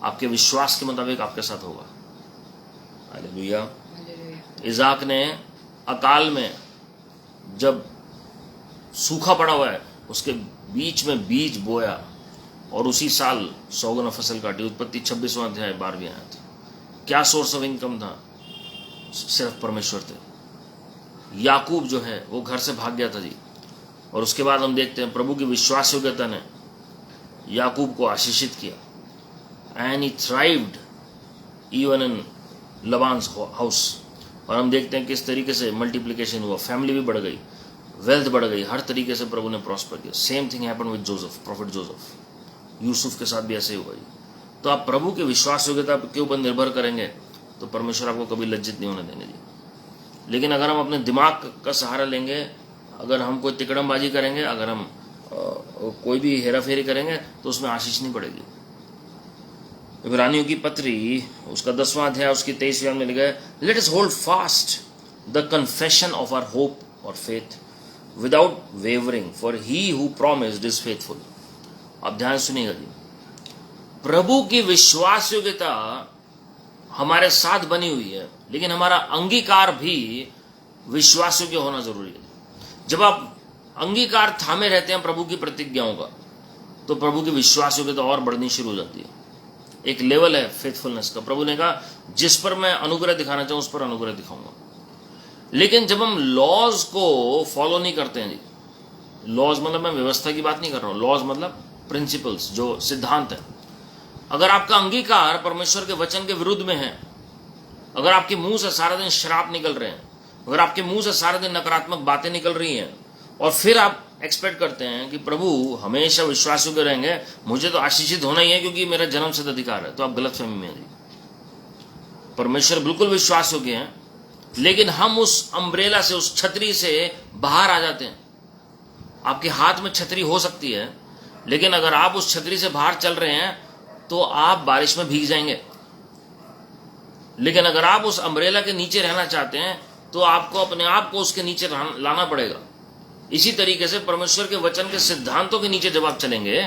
आपके विश्वास के मुताबिक आपके साथ होगा। हालेलुया। इज़ाक ने अकाल में, जब सूखा पड़ा हुआ है, उसके बीच में बीज बोया, और उसी साल 100 गुना फसल काटी। उत्पत्ति 26वां अध्याय 12वीं आयत। क्या सोर्स ऑफ इनकम था? सिर्फ परमेश्वर थे। याकूब जो है वो घर से भाग गया था जी, और उसके बाद हम देखते हैं प्रभु की विश्वास योग्यता ने याकूब को आशीषित किया, and he thrived even in Laban's house. और हम देखते हैं किस तरीके से मल्टीप्लिकेशन हुआ, फैमिली भी बढ़ गई, वेल्थ बढ़ गई, हर तरीके से प्रभु ने प्रॉस्पर किया। Same thing happen with Joseph, profit Joseph. Yusuf के साथ भी ऐसे ही हुआ जी। तो आप प्रभु की विश्वास योग्यता के ऊपर निर्भर करेंगे तो परमेश्वर आपको कभी लज्जित नहीं होने देंगे जी। लेकिन अगर हम अपने दिमाग का सहारा लेंगे, अगर हम कोई तिकड़मबाजी करेंगे, अगर हम कोई भी हेरा फेरी करेंगे, तो उसमें आशीष नहीं पड़ेगी। इब्रानियों की पत्री उसका 10वां अध्याय उसकी 23वीं में लिखा है, let us hold fast the confession of our hope और faith without wavering, for he who promised is faithful. अब ध्यान सुनिएगा जी, प्रभु की विश्वास योग्यता हमारे साथ बनी हुई है, लेकिन हमारा अंगीकार भी विश्वास योग्य होना जरूरी है। जब आप अंगीकार थामे रहते हैं प्रभु की प्रतिज्ञाओं का, तो प्रभु की विश्वास योग्यता और बढ़नी शुरू हो जाती है। एक लेवल है फेथफुलनेस का। प्रभु ने कहा, जिस पर मैं अनुग्रह दिखाना चाहूं उस पर अनुग्रह दिखाऊंगा। लेकिन जब हम लॉज को फॉलो नहीं करते हैं जी, लॉज मतलब मैं व्यवस्था की बात नहीं कर रहा हूं, लॉज मतलब प्रिंसिपल्स, जो सिद्धांत है। अगर आपका अंगीकार परमेश्वर के वचन के विरुद्ध में है, अगर आपके मुंह से सारा दिन श्राप निकल रहे हैं, अगर आपके मुंह से सारा दिन नकारात्मक बातें निकल रही हैं, और फिर आप एक्सपेक्ट करते हैं कि प्रभु हमेशा विश्वास योग्य रहेंगे, मुझे तो आशीषित होना ही है क्योंकि मेरा जन्म सिद्ध अधिकार है, तो आप गलत फहमी में हैं जी। परमेश्वर बिल्कुल विश्वास योग्य हैं, लेकिन हम उस अम्ब्रेला से, उस छतरी से बाहर आ जाते हैं। आपके हाथ में छतरी हो सकती है, लेकिन अगर आप उस छतरी से बाहर चल रहे हैं तो आप बारिश में भीग जाएंगे। लेकिन अगर आप उस अम्ब्रेला के नीचे रहना चाहते हैं तो आपको अपने आप को उसके नीचे लाना पड़ेगा। इसी तरीके से परमेश्वर के वचन के सिद्धांतों के नीचे जब आप चलेंगे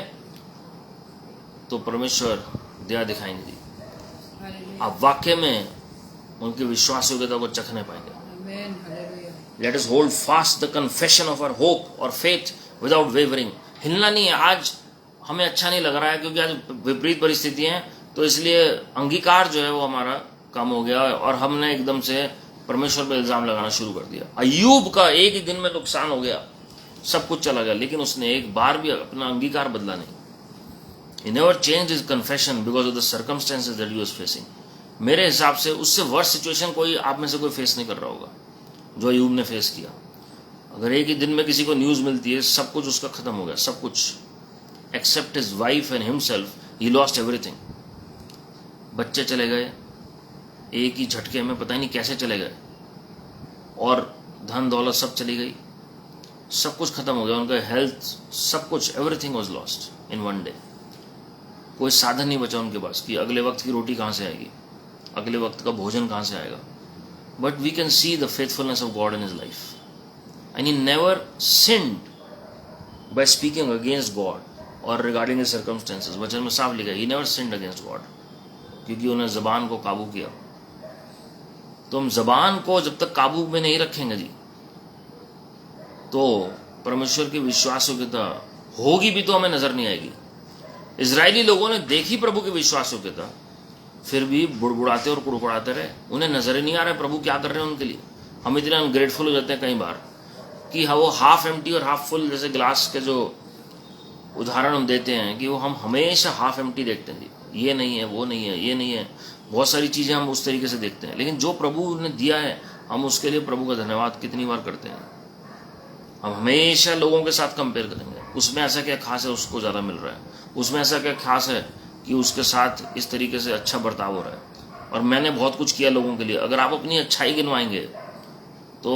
तो परमेश्वर दया दिखाएंगे जी। आप वाकई में उनकी विश्वास योग्यता को चखने पाएंगे। Let us hold fast the confession of our hope और फेथ विदाउट वेवरिंग, हिलना नहीं है। आज हमें अच्छा नहीं लग रहा है क्योंकि आज विपरीत परिस्थिति है, तो इसलिए अंगीकार जो है वो हमारा कम हो गया और हमने एकदम से परमेश्वर पर इल्जाम लगाना शुरू कर दिया। अय्यूब का एक ही दिन में नुकसान हो गया, सब कुछ चला गया, लेकिन उसने एक बार भी अपना अंगीकार बदला नहीं। He never changed his confession because of the circumstances that he was facing. मेरे हिसाब से उससे वर्स सिचुएशन कोई आप में से कोई फेस नहीं कर रहा होगा जो अय्यूब ने फेस किया। अगर एक ही दिन में किसी को न्यूज मिलती है सब कुछ उसका खत्म हो गया, सब कुछ, except his wife and himself, he lost everything. बच्चे चले गए एक ही झटके में, पता ही नहीं कैसे चले गए, और धन दौलत सब चली गई, सब कुछ खत्म हो गया, उनका हेल्थ, सब कुछ, everything was lost in one day. कोई साधन नहीं बचा उनके पास कि अगले वक्त की रोटी कहाँ से आएगी, अगले वक्त का भोजन कहाँ से आएगा। But we can see the faithfulness of God in his life, and he never sinned by speaking against God और रिगार्डिंग हिज सर्कमस्टेंसेस। वचन में साफ लिखा है, he never sinned against God, क्योंकि उन्हें जबान को काबू किया। तो हम जबान को जब तक काबू में नहीं रखेंगे जी, तो परमेश्वर की विश्वासयोग्यता होगी भी तो हमें नजर नहीं आएगी। इजरायली लोगों ने देखी प्रभु की विश्वासयोग्यता, फिर भी बुड़बुड़ाते और कुड़कुड़ाते रहे, उन्हें नजर ही नहीं आ रहा है प्रभु क्या कर रहे हैं उनके लिए। हम इतने अनग्रेटफुल हो जाते हैं कई बार कि वो हाफ एम्प्टी और हाफ फुल, जैसे ग्लास के जो उदाहरण हम देते हैं कि वो हम हमेशा हाफ एम्प्टी देखते हैं जी, ये नहीं है, वो नहीं है, ये नहीं है, बहुत सारी चीजें हम उस तरीके से देखते हैं। लेकिन जो प्रभु ने दिया है हम उसके लिए प्रभु का धन्यवाद कितनी बार करते हैं। हम हमेशा लोगों के साथ कंपेयर करेंगे, उसमें ऐसा क्या खास है उसको ज़्यादा मिल रहा है, उसमें ऐसा क्या खास है कि उसके साथ इस तरीके से अच्छा बर्ताव हो रहा है, और मैंने बहुत कुछ किया लोगों के लिए। अगर आप अपनी अच्छाई गिनवाएंगे तो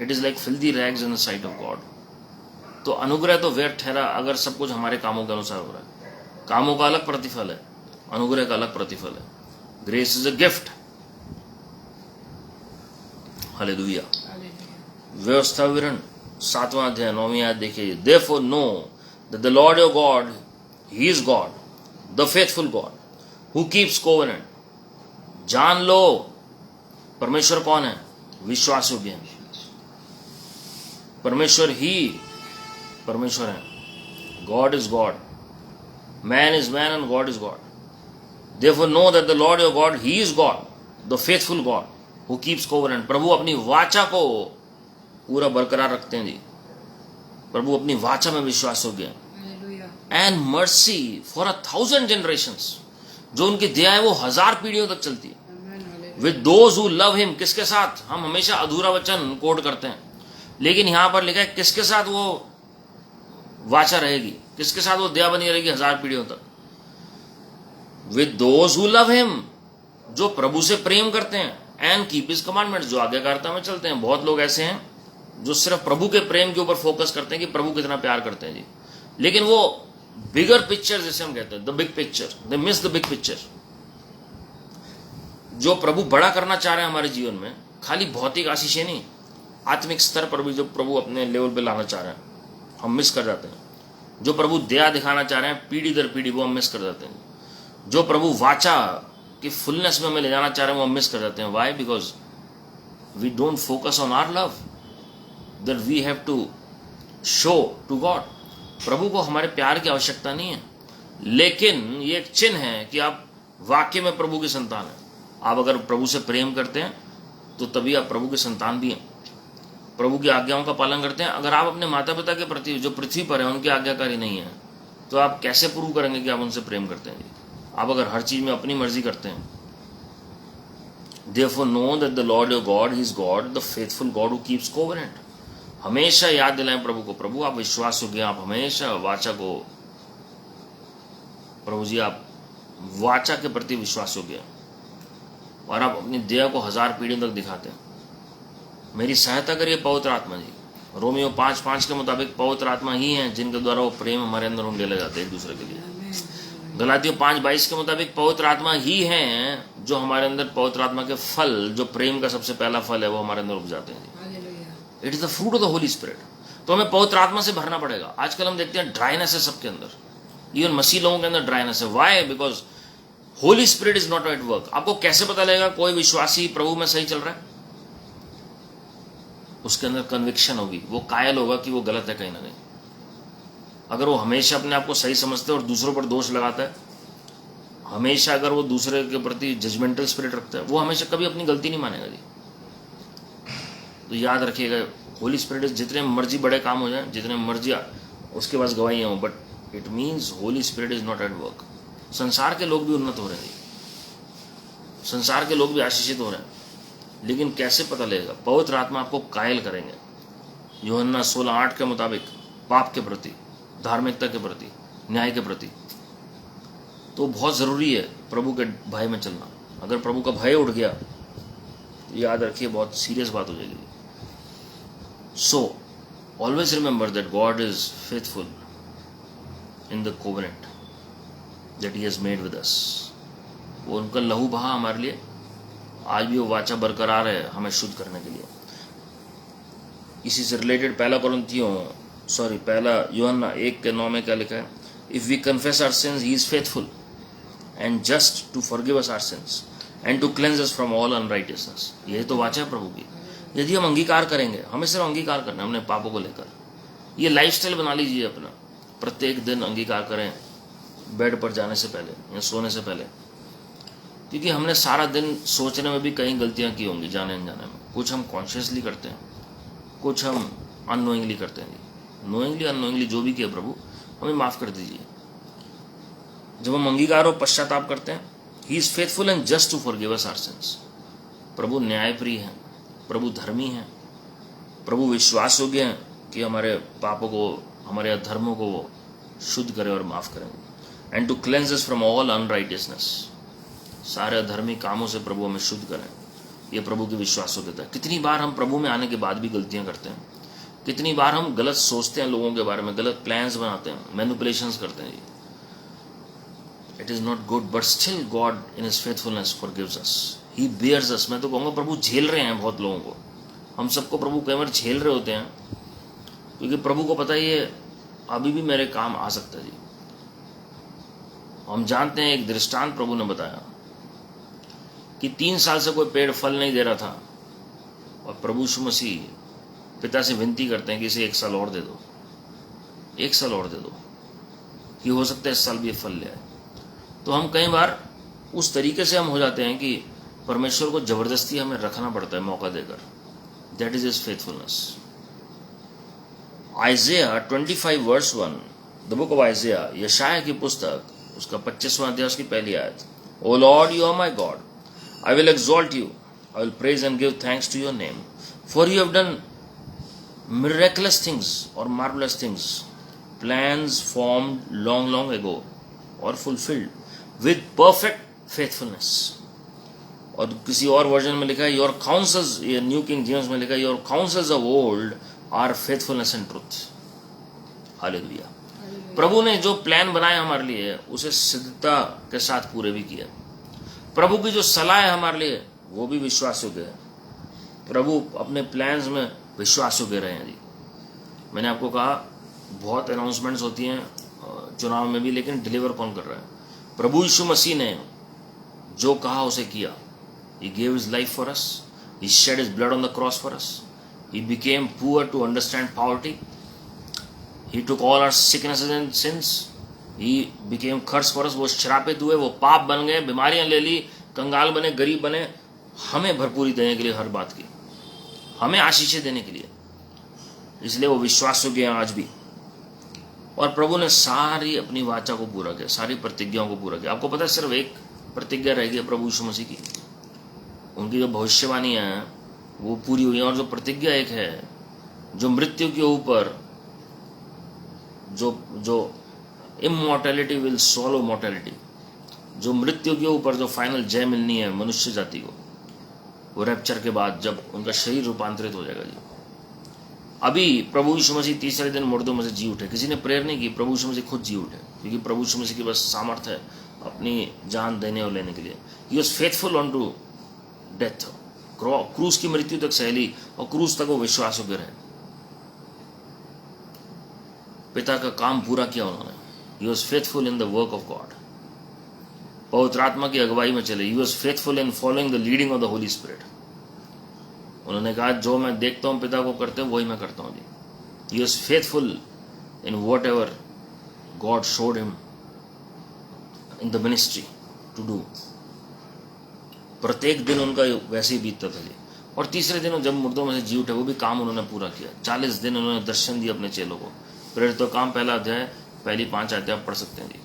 it is like filthy rags in the site of God. तो अनुग्रह तो व्यर्थ ठहरा अगर सब कुछ हमारे कामों के अनुसार हो रहा है। कामों का अलग प्रतिफल है, अनुग्रह का अलग प्रतिफल है। Grace is a gift. Hallelujah. व्यवस्था विवरण 7वां अध्याय 9वीं आयत देखिए, Therefore know that the Lord your God, He is God, the faithful God, who keeps covenant। जान लो परमेश्वर कौन है, विश्वास योग्य है। परमेश्वर ही परमेश्वर है, God is God, man is man and God is God. Therefore know that the Lord your God, He is God, the faithful God, who keeps covenant। प्रभु अपनी वाचा को पूरा बरकरार रखते हैं जी, प्रभु अपनी वाचा में विश्वास हो गया। एंड मर्सी फॉर 1000 generations, जो उनकी दया है वो 1000 पीढ़ियों तक चलती है। With those who love him, किसके साथ? हम हमेशा अधूरा वचन कोट करते हैं, लेकिन यहां पर लिखा है किसके साथ वो वाचा रहेगी, किसके साथ वो दया बनी रहेगी 1000 पीढ़ियों तक। With those who love him, जो प्रभु से प्रेम करते हैं, एंड कीप हिज कमांडमेंट्स, जो आज्ञाकारिता में चलते हैं। बहुत लोग ऐसे हैं जो सिर्फ प्रभु के प्रेम के ऊपर फोकस करते हैं कि प्रभु कितना प्यार करते हैं जी, लेकिन वो बिगर पिक्चर जैसे हम कहते हैं, the big picture, they miss the big picture. जो प्रभु बड़ा करना चाह रहे हैं हमारे जीवन में, खाली भौतिक आशीषें नहीं, आत्मिक स्तर पर भी जो प्रभु अपने लेवल पे लाना चाह रहे हैं हम मिस कर जाते हैं। जो प्रभु दया दिखाना चाह रहे हैं पीढ़ी दर पीढ़ी, वो हम मिस कर जाते हैं। जो प्रभु वाचा की फुलनेस में हमें ले जाना चाह रहे हैं वो हम मिस कर जाते हैं। Why? Because we don't focus on our love that we have to show to God. प्रभु को हमारे प्यार की आवश्यकता नहीं है, लेकिन ये एक चिन्ह है कि आप वाकई में प्रभु की संतान हैं। आप अगर प्रभु से प्रेम करते हैं तो तभी आप प्रभु की संतान भी हैं, प्रभु की आज्ञाओं का पालन करते हैं। अगर आप अपने माता पिता के प्रति जो पृथ्वी पर है उनकी आज्ञाकारी नहीं है, तो आप कैसे प्रूव करेंगे कि आप उनसे प्रेम करते हैं? आप अगर हर चीज में अपनी मर्जी करते हैं। Therefore know that the Lord your God, He is God, the faithful God who keeps covenant। हमेशा याद दिलाएं प्रभु को, प्रभु आप विश्वास योग्य, आप हमेशा वाचा को, प्रभु जी आप वाचा के प्रति विश्वास योग्य, और आप अपनी दया को 1000 पीढ़ियों तक दिखाते हैं। मेरी सहायता करिए पवित्र आत्मा जी। रोमियो 5:5 के मुताबिक पवित्र आत्मा ही है जिनके द्वारा वो प्रेम हमारे अंदर उंडे ले जाते हैं एक दूसरे के लिए। गलातियों 5:22 के मुताबिक पवित्र आत्मा ही है जो हमारे अंदर पवित्र आत्मा के फल, जो प्रेम का सबसे पहला फल है, वो हमारे अंदर उपजाते हैं। It is the fruit of the Holi spirit. तो हमें पवित्र आत्मा से भरना पड़ेगा। आजकल हम देखते हैं ड्राइनेस है सबके अंदर, इवन मसीह लोगों के अंदर ड्राइनेस है। Why? Because Holy Spirit is not at work. आपको कैसे पता लगेगा कोई विश्वासी प्रभु में सही चल रहा है? उसके अंदर कन्विक्शन होगी, वो कायल होगा कि वो गलत है कहीं ना कहीं। अगर वो हमेशा अपने आप को सही समझता है और दूसरों पर दोष लगाता है, हमेशा अगर वो दूसरे के प्रति जजमेंटल स्पिरिट रखता है, वो हमेशा कभी अपनी गलती नहीं मानेगा जी। तो याद रखिएगा, होली स्पिरिट जितने मर्जी बड़े काम हो जाए, जितने मर्जी उसके पास गवाहियाँ हों, but it means Holi Spirit is not at work. संसार के लोग भी उन्नत हो रहे हैं, संसार के लोग भी आशीषित हो रहे हैं, लेकिन कैसे पता लगेगा? पवित्र आत्मा आपको कायल करेंगे। यूहन्ना 16:8 के मुताबिक पाप के प्रति, धार्मिकता के प्रति, न्याय के प्रति। तो बहुत ज़रूरी है प्रभु के भय में चलना। अगर प्रभु का भय उठ गया, याद रखिए बहुत सीरियस बात हो जाएगी। So always remember that God is faithful in the covenant that he has made with us. वो उनका लहू बहा हमारे लिए, आज भी वो वाचा बरकरार है हमें शुद्ध करने के लिए। इसी से रिलेटेड पहला यूहन्ना 1:9 में क्या लिखा है? If we confess our sins he is faithful and just to forgive us our sins and to cleanse us from all unrighteousness. यही तो वाचा है प्रभु की। यदि हम अंगीकार करेंगे, हमें सिर्फ अंगीकार करना है अपने पापों को लेकर। ये लाइफस्टाइल बना लीजिए अपना, प्रत्येक दिन अंगीकार करें बेड पर जाने से पहले या सोने से पहले, क्योंकि हमने सारा दिन सोचने में भी कई गलतियां की होंगी, जाने अनजाने में। कुछ हम कॉन्शियसली करते हैं, कुछ हम अननोइंगली करते हैं। नोइंगली अननोइंगली जो भी किया प्रभु हमें माफ़ कर दीजिए। जब हम अंगीकार और पश्चाताप करते हैं, he is faithful and just to forgive us our sins. प्रभु न्यायप्रिय हैं, प्रभु धर्मी हैं, प्रभु विश्वास योग्य हैं कि हमारे पापों को, हमारे अधर्मों को वो शुद्ध करें और माफ़ करेंगे। And to cleanse us from all unrighteousness, सारे अधर्मी कामों से प्रभु हमें शुद्ध करें। ये प्रभु की विश्वास योग्यता है। कितनी बार हम प्रभु में आने के बाद भी गलतियां करते हैं, कितनी बार हम गलत सोचते हैं लोगों के बारे में, गलत प्लान्स बनाते हैं, मैनिपुलेशंस करते हैं। It is not good, but still God in his faithfulness forgives us, he bears us. मैं तो कहूँगा प्रभु झेल रहे हैं बहुत लोगों को, हम सबको प्रभु कई बार झेल रहे होते हैं, क्योंकि प्रभु को पता ही है अभी भी मेरे काम आ सकता है जी। हम जानते हैं, एक दृष्टांत प्रभु ने बताया कि 3 साल से कोई पेड़ फल नहीं दे रहा था, और प्रभु यीशु मसीह पिता से विनती करते हैं कि इसे 1 साल और दे दो, 1 साल और दे दो, कि हो सकता है इस साल भी फल ले आए। तो हम कई बार उस तरीके से हम हो जाते हैं कि परमेश्वर को जबरदस्ती हमें रखना पड़ता है मौका देकर। That is his faithfulness. Isaiah 25:1, the book of Isaiah, यशाया की पुस्तक, उसका 25वां अध्याय, उसकी पहली आयत। O lord, you are my God, I will exalt you, I will praise and give thanks to your name, for you have done miraculous things or marvelous things, plans formed long, long ago or fulfilled with perfect faithfulness. और किसी और version में लिखा है your counsels, ये new king James में लिखा है your counsels of old are faithfulness and truth. Hallelujah. प्रभु ने जो प्लान बनाया हमारे लिए, उसे सिद्धता के साथ पूरे भी किया। प्रभु की जो सलाह है हमारे लिए, वो भी विश्वास योग्य है। प्रभु अपने प्लान्स में विश्वास योग्य रहे हैं जी। मैंने आपको कहा बहुत अनाउंसमेंट्स होती हैं चुनाव में भी, लेकिन डिलीवर कौन कर रहा है? प्रभु यीशु मसीह ने जो कहा उसे किया। He gave his life for us, he shed his blood on the cross for us, he became poor to understand poverty, he took all our sicknesses and sins, he became curse for us। वो श्रापित हुए, वो पाप बन गए, बीमारियां ले ली, कंगाल बने, गरीब बने, हमें भरपूरी देने के लिए, हर बात की हमें आशीषें देने के लिए। इसलिए वो विश्वास योग्य हैं आज भी। और प्रभु ने सारी अपनी वाचा को पूरा किया, सारी प्रतिज्ञाओं को पूरा किया। आपको पता है सिर्फ एक प्रतिज्ञा रह गई प्रभु यीशु मसीह की, उनकी जो भविष्यवाणियां हैं वो पूरी हुई हैं। और जो प्रतिज्ञा एक है, जो मृत्यु के ऊपर जो इमॉर्टैलिटी विल सॉल्व मॉर्टैलिटी, जो मृत्यु के ऊपर जो फाइनल जय मिलनी है मनुष्य जाति को, वो रैप्चर के बाद जब उनका शरीर रूपांतरित हो जाएगा जी। अभी प्रभु यीशु मसीह तीसरे दिन मुर्दों में से जी उठे। किसी ने प्रेयर नहीं की, प्रभु यीशु मसीह खुद जी उठे, क्योंकि प्रभु यीशु मसीह की बस सामर्थ्य है अपनी जान देने और लेने के लिए। He was faithful unto death, क्रूस की मृत्यु तक सहली, और क्रूस तक वो विश्वास योग्य रहे। पिता का काम पूरा किया उन्होंने। He was faithful in the work of God. पवित्र आत्मा की अगुवाई में चले। He was faithful in following the leading of the Holy Spirit. उन्होंने कहा जो मैं देखता हूँ पिता को करते हैं वही मैं करता हूँ जी। He was faithful in whatever God showed him in the ministry to do. प्रत्येक दिन उनका वैसे ही बीतता था जी। और तीसरे दिन जब मुर्दों में से जी उठे, वो भी काम उन्होंने पूरा किया। 40 दिन उन्होंने दर्शन दिए अपने चेलों को। प्रेरितों काम पहला अध्याय पहली 5 अध्याय पढ़ सकते हैं जी।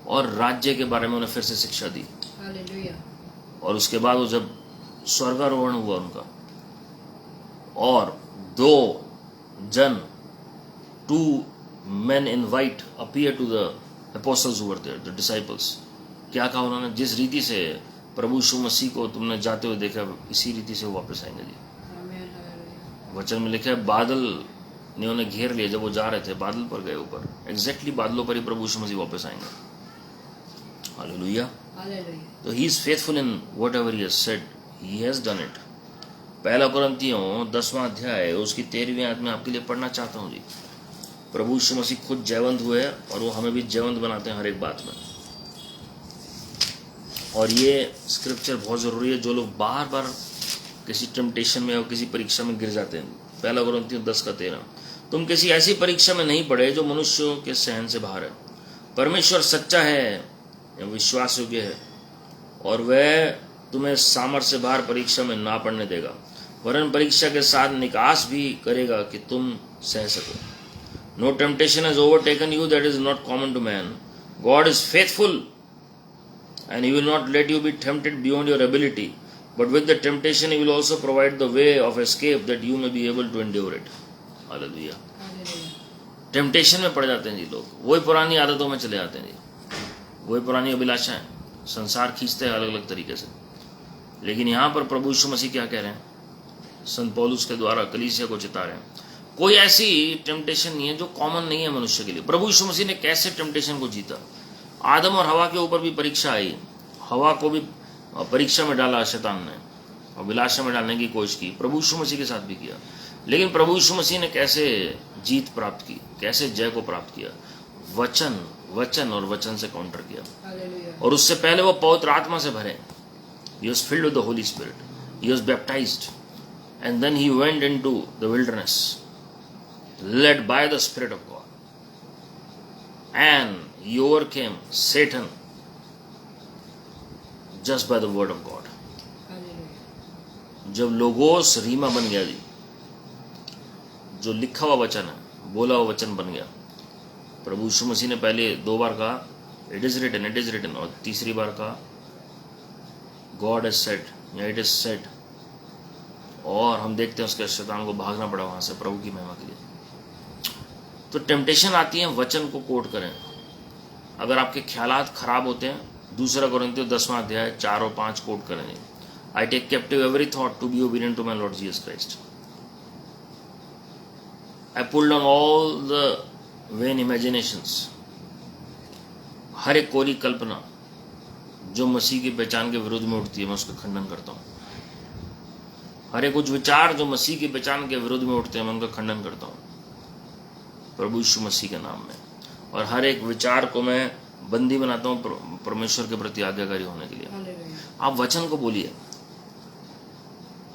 और राज्य के बारे में उन्हें फिर से शिक्षा दी। और उसके बाद वो जब स्वर्गारोहण हुआ उनका, और 2 men in white appear to the apostles who were there, the disciples. क्या कहा उन्होंने? जिस रीति से प्रभु यीशु मसीह को तुमने जाते हुए देखा, इसी रीति से वो वापस आएंगे जी। वचन में लिखा है बादल ने उन्हें घेर लिया। जब वो जा रहे थे बादल पर गए ऊपर, एग्जैक्टली बादलों पर ही प्रभु यीशु मसीह वापस आएंगे। हालेलुया। तो ही is faithful in whatever he has said, he has done it. पहला कुरिन्थियों 10वां अध्याय उसकी 13वीं आयत में आपके लिए पढ़ना चाहता हूँ जी। प्रभु यीशु मसीह खुद जयवंत हुए और वो हमें भी जयवंत बनाते हैं हर एक बात में। और ये स्क्रिप्चर बहुत ज़रूरी है। जो लोग बार बार किसी टेम्पटेशन में और किसी परीक्षा में गिर जाते हैं, पहला कुरिन्थियों 10:13, तुम किसी ऐसी परीक्षा में नहीं पड़े जो मनुष्यों के सहन से बाहर है। परमेश्वर सच्चा है, विश्वास योग्य है, और वह तुम्हें सामर्थ्य से बाहर परीक्षा में ना पड़ने देगा, वरन परीक्षा के साथ निकास भी करेगा कि तुम सह सको। No temptation has overtaken you that is not common to man. God is faithful, and He will not let you be tempted beyond your ability. But with the temptation, He will also provide the way of escape that you may be able to endure it. Hallelujah. Temptation में पड़ जाते हैं जी लोग, वही पुरानी आदतों में चले जाते हैं जी, वही पुरानी अभिलाषाएं, संसार खींचते हैं अलग अलग तरीके से। लेकिन यहाँ पर प्रभु यीशु मसीह क्या कह रहे हैं? संत पौलुस के द्वारा कलीसिया को चिता रहे हैं, कोई ऐसी टेम्पटेशन नहीं है जो कॉमन नहीं है मनुष्य के लिए। प्रभु यीशु मसीह ने कैसे टेम्पटेशन को जीता? आदम और हवा के ऊपर भी परीक्षा आई, हवा को भी परीक्षा में डाला शैतान ने, अभिलाषा में डालने की कोशिश की, प्रभु यीशु मसीह के साथ भी किया। लेकिन प्रभु यीशु मसीह ने कैसे जीत प्राप्त की, कैसे जय को प्राप्त किया? वचन और वचन से काउंटर किया। और उससे पहले वो पवित्र आत्मा से भरे। He was filled with the Holy Spirit. He was baptized, and then he went into the wilderness, led by the Spirit of God, and he overcame Satan just by the word of God. जब logos Reema बन गया जी, जो लिखा हुआ वचन है, बोला हुआ वचन बन गया। प्रभु यीशु मसीह ने पहले 2 बार कहा इट इज रिटन, और तीसरी बार कहा गॉड हैज सेड या इट इज सेड। और हम देखते हैं उसके शैतान को भागना पड़ा वहां से प्रभु की महिमा के लिए। तो टेम्पटेशन आती है, वचन को कोट करें। अगर आपके ख्यालात खराब होते हैं, 2 कुरिन्थियों 10वां अध्याय 4 और 5 कोट करें। I take captive every thought to be obedient to my lord Jesus Christ. I pull down all the vain imaginations. हर एक कोरी कल्पना जो मसीह की पहचान के विरुद्ध में उठती है, मैं उसका खंडन करता हूँ। हर एक कुछ विचार जो मसीह की पहचान के विरुद्ध में उठते हैं, मैं उनका खंडन करता हूँ प्रभु यीशु मसीह के नाम में। और हर एक विचार को मैं बंदी बनाता हूँ परमेश्वर के प्रति आज्ञाकारी होने के लिए। आप वचन को बोलिए।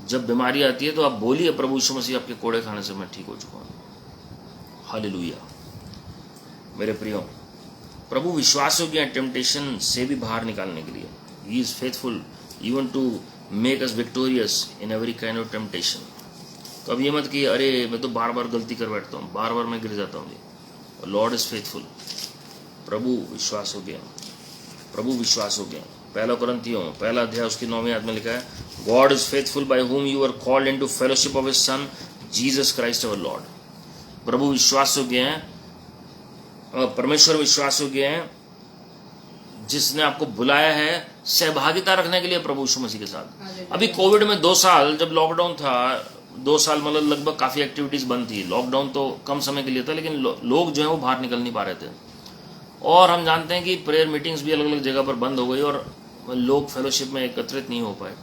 जब बीमारी आती है तो आप बोलिए प्रभु यीशु मसीह आपके कोड़े खाने से मैं ठीक हो चुका हूँ। हालेलुया। मेरे प्रियो, प्रभु विश्वास योग्य है टेम्पटेशन से भी बाहर निकालने के लिए। He is faithful even to make us victorious in every kind of temptation. तो अब ये मत कि अरे मैं तो बार बार गलती कर बैठता हूँ, बार बार मैं गिर जाता हूँ। Lord is faithful. प्रभु विश्वास हो गया, प्रभु विश्वास हो गया। पहला कुरिन्थियों 1 अध्याय उसकी 9वीं आयत में लिखा है God is faithful by whom you are called into fellowship of his son Jesus Christ our lord. प्रभु विश्वास योग्य है, परमेश्वर विश्वास योग्य है, जिसने आपको बुलाया है सहभागिता रखने के लिए प्रभु यीशु मसीह के साथ। अभी कोविड में 2 साल जब लॉकडाउन था, 2 साल मतलब लगभग काफी एक्टिविटीज बंद थी। लॉकडाउन तो कम समय के लिए था, लेकिन लोग जो है वो बाहर निकल नहीं पा रहे थे। और हम जानते हैं कि प्रेयर मीटिंग्स भी अलग अलग जगह पर बंद हो गई और लोग फेलोशिप में एकत्रित नहीं हो पाए।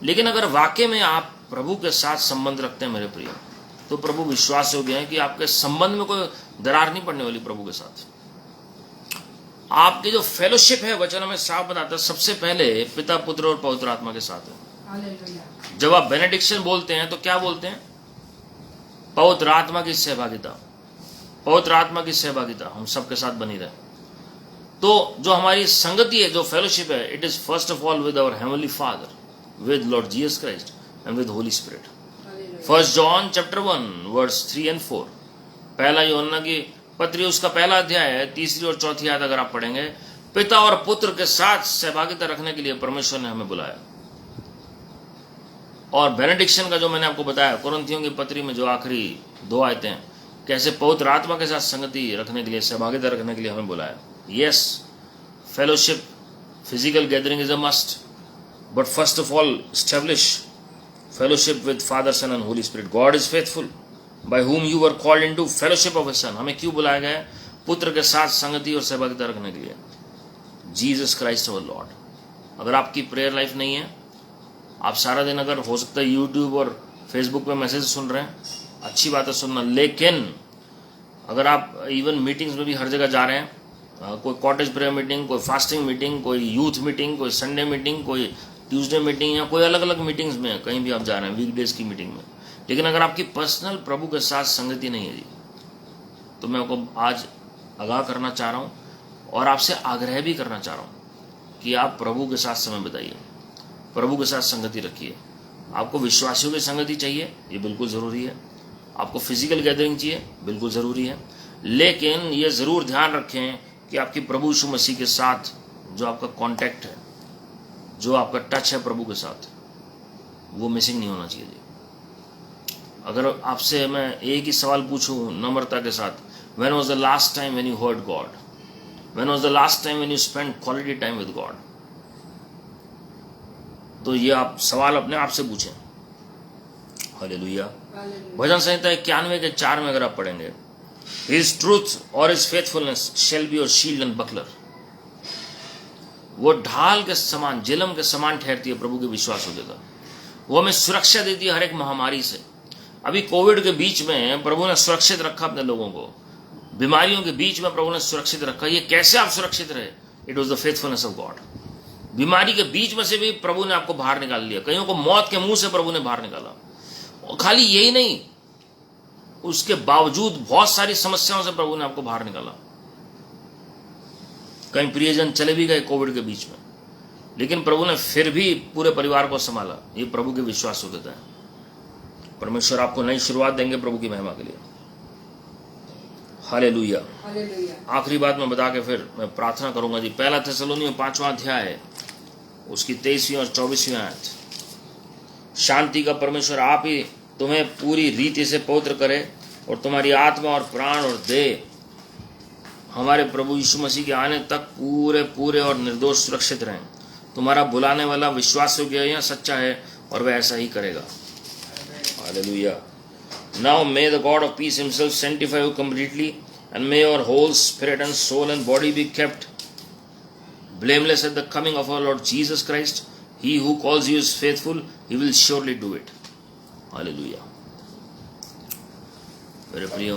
लेकिन अगर वाकई में आप प्रभु के साथ संबंध रखते हैं मेरे प्रिय, तो प्रभु विश्वास योग्य है कि आपके संबंध में कोई दरार नहीं पड़ने वाली प्रभु के साथ। आपकी जो फेलोशिप है, वचन में साफ बताता है, सबसे पहले पिता, पुत्र और पवित्र आत्मा के साथ है। जब आप बेनेडिक्शन बोलते हैं तो क्या बोलते हैं? पवित्र आत्मा की सहभागिता। पवित्र आत्मा की सहभागिता हम सबके साथ बनी रहे। तो जो हमारी संगति है, जो फेलोशिप है, it is first of all with our heavenly Father, with Lord Jesus Christ and with Holy Spirit. 1 John chapter 1 verse 3 and 4, पहला यूहन्ना की पत्री उसका पहला अध्याय है, 3री और 4थी आयत अगर आप पढ़ेंगे, पिता और पुत्र के साथ सहभागिता रखने के लिए परमेश्वर ने हमें बुलाया। और बेनेडिक्शन का जो मैंने आपको बताया, कुरिन्थियों की पत्री में जो आखिरी 2 आयतें, कैसे पवित्र आत्मा के साथ संगति रखने के लिए, सहभागिता रखने के लिए हमें बुलाया। Yes, fellowship, physical gathering is a must, but first of all establish fellowship with Father, Son and Holy Spirit. God is faithful by whom you were called into fellowship of his son। हमें क्यों बुलाया गया है? पुत्र के साथ संगति और सहभागिता रखने के लिए। Jesus Christ our Lord. अगर आपकी प्रेयर लाइफ नहीं है, आप सारा दिन अगर हो सकता है यूट्यूब और फेसबुक पे मैसेज सुन रहे हैं, अच्छी बात है सुनना, लेकिन अगर आप इवन मीटिंग्स में भी हर जगह जा रहे हैं, कोई कॉटेज प्रेयर मीटिंग, कोई फास्टिंग मीटिंग, कोई यूथ मीटिंग, कोई संडे मीटिंग, कोई ट्यूसडे मीटिंग, या कोई अलग अलग मीटिंग्स में कहीं भी आप जा रहे हैं, वीकडेज की मीटिंग में, लेकिन अगर आपकी पर्सनल प्रभु के साथ संगति नहीं है जी, तो मैं आपको आज आगाह करना चाह रहा हूँ और आपसे आग्रह भी करना चाह रहा हूँ कि आप प्रभु के साथ समय बिताइए, प्रभु के साथ संगति रखिए। आपको विश्वासियों की संगति चाहिए, ये बिल्कुल ज़रूरी है। आपको फिजिकल गैदरिंग चाहिए, बिल्कुल ज़रूरी है, लेकिन ये ज़रूर ध्यान रखें कि आपकी प्रभु यीशु मसीह के साथ जो आपका कांटेक्ट है, जो आपका टच है प्रभु के साथ, वो मिसिंग नहीं होना चाहिए जी। अगर आपसे मैं एक ही सवाल पूछूं नम्रता के साथ, when was the last time when you heard God? When was the last time when you spend quality time with God? तो ये आप सवाल अपने आप से पूछें। हालेलुया। भजन संहिता 91 के 4 में अगर आप पढ़ेंगे, हिज ट्रूथ और his faithfulness shall be your shield and buckler. वो ढाल के समान, जिलम के समान ठहरती है प्रभु के विश्वास योग्यता। वो हमें सुरक्षा देती है हर एक महामारी से। अभी कोविड के बीच में प्रभु ने सुरक्षित रखा अपने लोगों को, बीमारियों के बीच में प्रभु ने सुरक्षित रखा। ये कैसे आप सुरक्षित रहे? It was the faithfulness of God. बीमारी के बीच में से भी प्रभु ने आपको बाहर निकाल लिया, कईयों को मौत के मुंह से प्रभु ने बाहर निकाला। और खाली यही नहीं, उसके बावजूद बहुत सारी समस्याओं से प्रभु ने आपको बाहर निकाला। कई प्रियजन चले भी गए कोविड के बीच में, लेकिन प्रभु ने फिर भी पूरे परिवार को संभाला। ये प्रभु के विश्वास योग्यता है। परमेश्वर आपको नई शुरुआत देंगे प्रभु की महिमा के लिए। हालेलुया। आखिरी बात मैं बता के फिर मैं प्रार्थना करूंगा जी। 1 थिस्सलुनीयों 5वां अध्याय है, उसकी 23वीं और 24वीं आयत। शांति का परमेश्वर आप ही तुम्हें पूरी रीति से पवित्र करे और तुम्हारी आत्मा और प्राण और देह हमारे प्रभु यीशु मसीह के आने तक पूरे पूरे और निर्दोष सुरक्षित रहें। तुम्हारा बुलाने वाला विश्वास योग्य या सच्चा है और वह ऐसा ही करेगा। Hallelujah. Now may the God of peace himself sanctify you completely, and may your whole spirit and soul and body be kept blameless at the coming of our Lord Jesus Christ. He who calls you is faithful, he will surely do it. Hallelujah. मेरे प्रियो,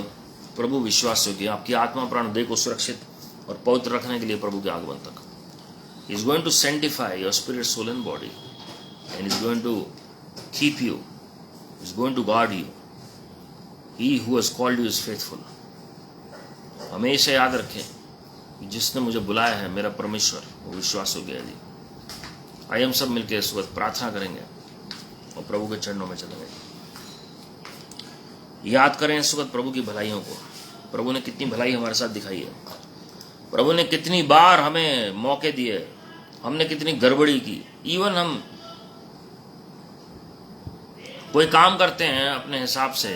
प्रभु विश्वास योग्य आपकी आत्मा प्राण देह को सुरक्षित और पवित्र रखने के लिए प्रभु के आगमन तक He is going to sanctify your spirit, soul and body, and He is going to keep you. He is going to guard you. He who has called you is faithful. हमेशा याद रखें कि जिसने मुझे बुलाया है मेरा परमेश्वर, वो विश्वास हो गया जी। आइए हम सब मिलकर इस वक्त प्रार्थना करेंगे और प्रभु के चरणों में चलेंगे। याद करें इस वक्त प्रभु की भलाइयों को। प्रभु ने कितनी भलाई हमारे साथ दिखाई है। प्रभु ने कितनी बार हमें मौके दिए, हमने कितनी गड़बड़ी की। इवन हम कोई काम करते हैं अपने हिसाब से,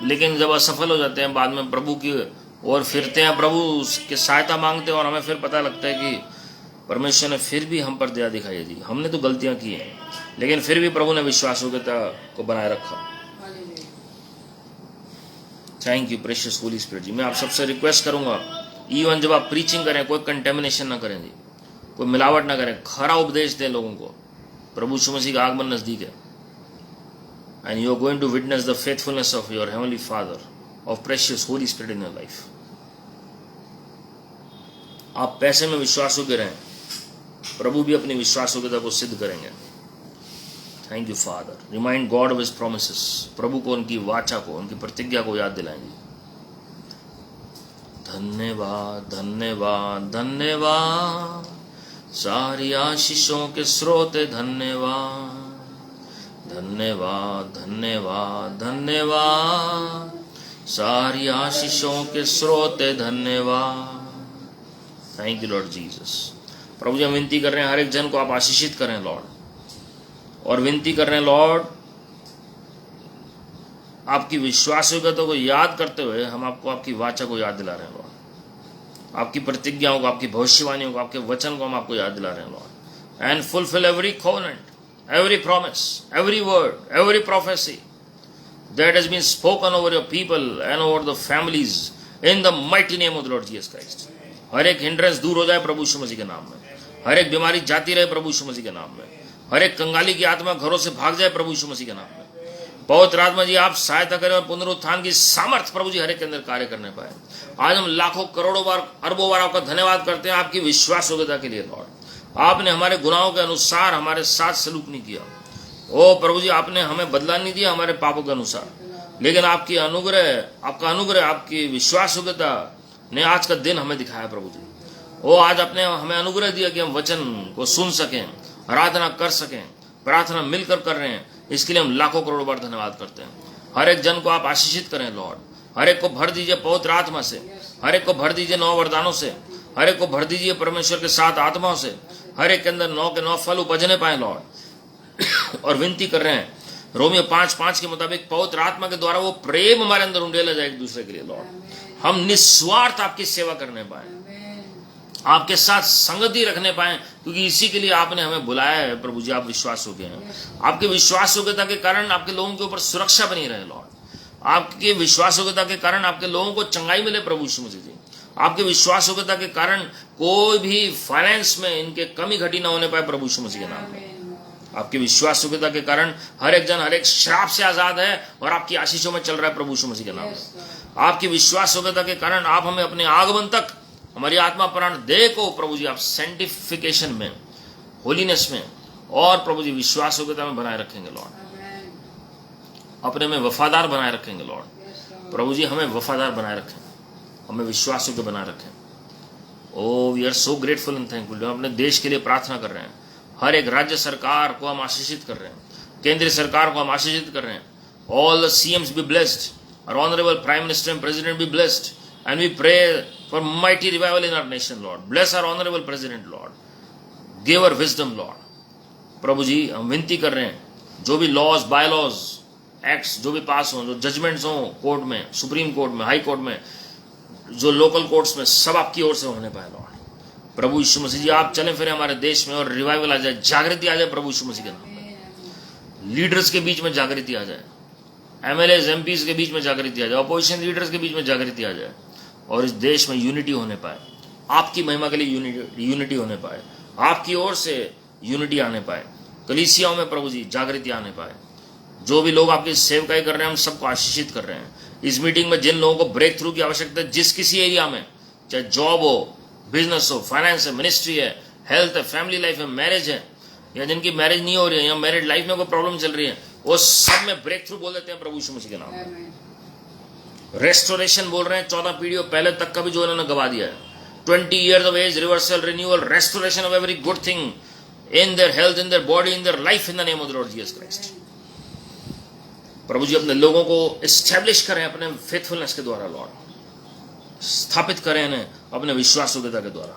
लेकिन जब असफल हो जाते हैं बाद में प्रभु की ओर फिरते हैं, प्रभु की सहायता मांगते हैं और हमें फिर पता लगता है कि परमेश्वर ने फिर भी हम पर दया दिखाई है जी। हमने तो गलतियां की हैं, लेकिन फिर भी प्रभु ने विश्वास योग्यता को बनाए रखा। Thank you precious holy spirit ji. मैं आप सबसे रिक्वेस्ट करूंगा, इवन जब आप प्रीचिंग करें कोई कंटेमिनेशन ना करें जी, कोई मिलावट ना करें, खरा उपदेश दें लोगों को। प्रभु यीशु मसीह का आगमन नजदीक है। And you are going to witness the faithfulness of your heavenly Father, of precious Holy Spirit in your life. आप पैसे में विश्वास योग्य रहें, प्रभु भी अपनी विश्वास योग्यता को सिद्ध करेंगे। Thank you father. Remind God of his promises. प्रभु को उनकी वाचा को, उनकी प्रतिज्ञा को याद दिलाएंगे। धन्यवाद धन्यवाद धन्यवाद, सारी आशीषों के स्रोते धन्यवाद, धन्यवाद धन्यवाद धन्यवाद, सारी आशीषों के स्रोते धन्यवाद। Thank you lord Jesus. प्रभु जी हम विनती कर रहे हैं हर एक जन को आप आशीषित करें लॉर्ड, और विनती कर रहे हैं लॉर्ड आपकी विश्वासयोग्यता को याद करते हुए हम आपको आपकी वाचा को याद दिला रहे हैं लॉर्ड, आपकी प्रतिज्ञाओं को, आपकी भविष्यवाणियों को, आपके वचन को हम आपको याद दिला रहे हैं Lord. And fulfil every covenant, every promise, every word, every prophecy that has been spoken over your people and over the families in the mighty name of the Lord Jesus Christ. हर एक hindrance दूर हो जाए प्रभु यीशु मसीह के नाम में, हर एक बीमारी जाती रहे प्रभु यीशु मसीह के नाम में, हर एक कंगाली की आत्मा घरों से भाग जाए प्रभु यीशु मसीह के नाम में। पवित्र आत्मा जी आप सहायता करें और पुनरुत्थान की सामर्थ प्रभु जी हर एक के अंदर कार्य करने पाए। आज हम लाखों करोड़ों बार अरबों बार आपका धन्यवाद करते हैं आपकी विश्वास योग्यता के लिए लॉर्ड। आपने हमारे गुनाहों के अनुसार हमारे साथ सलूक नहीं किया। ओ प्रभु जी आपने हमें बदला नहीं दिया हमारे पापों के अनुसार, लेकिन आपकी अनुग्रह, आपका अनुग्रह, आपकी विश्वास योग्यता ने आज का दिन हमें दिखाया प्रभु जी। ओ आज आपने हमें अनुग्रह दिया कि हम वचन को सुन सकें, आराधना कर सकें, प्रार्थना मिलकर कर रहे हैं, इसके लिए हम लाखों करोड़ों बार धन्यवाद करते हैं। हर एक जन को आप आशीषित करें लॉर्ड, हर एक को भर दीजिए पवित्र आत्मा से, हर एक को भर दीजिए 9 वरदानों से, हर एक को भर दीजिए परमेश्वर के 7 आत्माओं से, हर एक के अंदर 9 के 9 फल उपजने पाए लॉर्ड। और विनती कर रहे हैं रोमियो 5:5 के मुताबिक पवित्र आत्मा के द्वारा वो प्रेम हमारे अंदर उंडेला जाए एक दूसरे के लिए लॉर्ड। हम निस्वार्थ आपकी सेवा करने पाए, आपके साथ संगति रखने पाए, क्योंकि इसी के लिए आपने हमें बुलाया है प्रभु जी। आप विश्वास योग्य हैं, आपके विश्वास योग्यता के कारण आपके लोगों के ऊपर सुरक्षा बनी रहे लॉर्ड। आपके विश्वास योग्यता के कारण आपके लोगों को चंगाई मिले प्रभु यीशु मसीह जी। आपके विश्वास योग्यता के कारण कोई भी फाइनेंस में इनके कमी घटी ना होने पाए प्रभु यीशु मसीह के नाम में। आपकी विश्वास योग्यता के कारण हर एक जन हर एक श्राप से आजाद है और आपकी आशीषों में चल रहा है प्रभु यीशु मसीह के नाम में। आपकी विश्वास योग्यता के कारण आप हमें अपने आगमन तक हमारी आत्मा प्राण देह को प्रभु जी आप सेंटिफिकेशन में, होलीनेस में और प्रभु जी विश्वास योग्यता में बनाए रखेंगे लॉर्ड। अपने में वफादार बनाए रखेंगे लॉर्ड। प्रभु जी हमें वफादार बनाए रखें, हमें विश्वास योग्य बनाए रखें। Oh we are so grateful and thankful. हम अपने देश के लिए प्रार्थना कर रहे हैं, हर एक राज्य सरकार को हम आशीषित कर रहे हैं, केंद्रीय सरकार को हम आशीषित कर रहे हैं। All the CM's be blessed, our honorable prime minister and president be blessed, and we pray for mighty revival in our nation lord. Bless our honorable president lord, give her wisdom lord. प्रभु जी हम विनती कर रहे हैं जो भी laws, bye laws, acts जो भी पास हों, जो जजमेंट्स हों कोर्ट में, सुप्रीम कोर्ट में, हाई कोर्ट में, जो लोकल कोर्ट्स में, सब आपकी ओर से होने पाए लॉर्ड। प्रभु यीशु मसीह जी आप चले फिरे हमारे देश में और रिवाइवल आ जाए, जागृति आ जाए प्रभु यीशु मसीह के नाम में। लीडर्स के बीच में जागृति आ जाए, एमएलएज एमपीज के बीच में जागृति आ जाए, अपोजिशन लीडर्स के बीच में जागृति आ जाए और इस देश में यूनिटी होने पाए, आपकी महिमा के लिए यूनिटी होने पाए, आपकी ओर से यूनिटी आने पाए, कलीसियाओं में प्रभु जी जागृति आने पाए। जो भी लोग आपकी सेवकाई कर रहे हैं हम सबको आशीषित कर रहे हैं। इस मीटिंग में जिन लोगों को ब्रेक थ्रू की आवश्यकता है, जिस किसी एरिया में, चाहे जॉब हो, बिजनेस हो, फाइनेंस है, मिनिस्ट्री है, हेल्थ है, फैमिली लाइफ है, मैरिज है, या जिनकी मैरिज नहीं हो रही है या मैरिड लाइफ में कोई प्रॉब्लम चल रही है, वो सब में ब्रेक थ्रू बोल देते हैं प्रभु यीशु मसीह के नाम में। रेस्टोरेशन बोल रहे हैं 14 पीढ़ियों पहले तक का भी जो इन्होंने गवा दिया है। 20 years of age, reversal, renewal, restoration of every good thing in their health, in their body, in their life in the name of the Lord Jesus Christ. प्रभु जी अपने लोगों को एस्टैब्लिश करें अपने फेथफुलनेस के द्वारा लॉर्ड, स्थापित करें इन्हें अपने विश्वास योग्यता के द्वारा।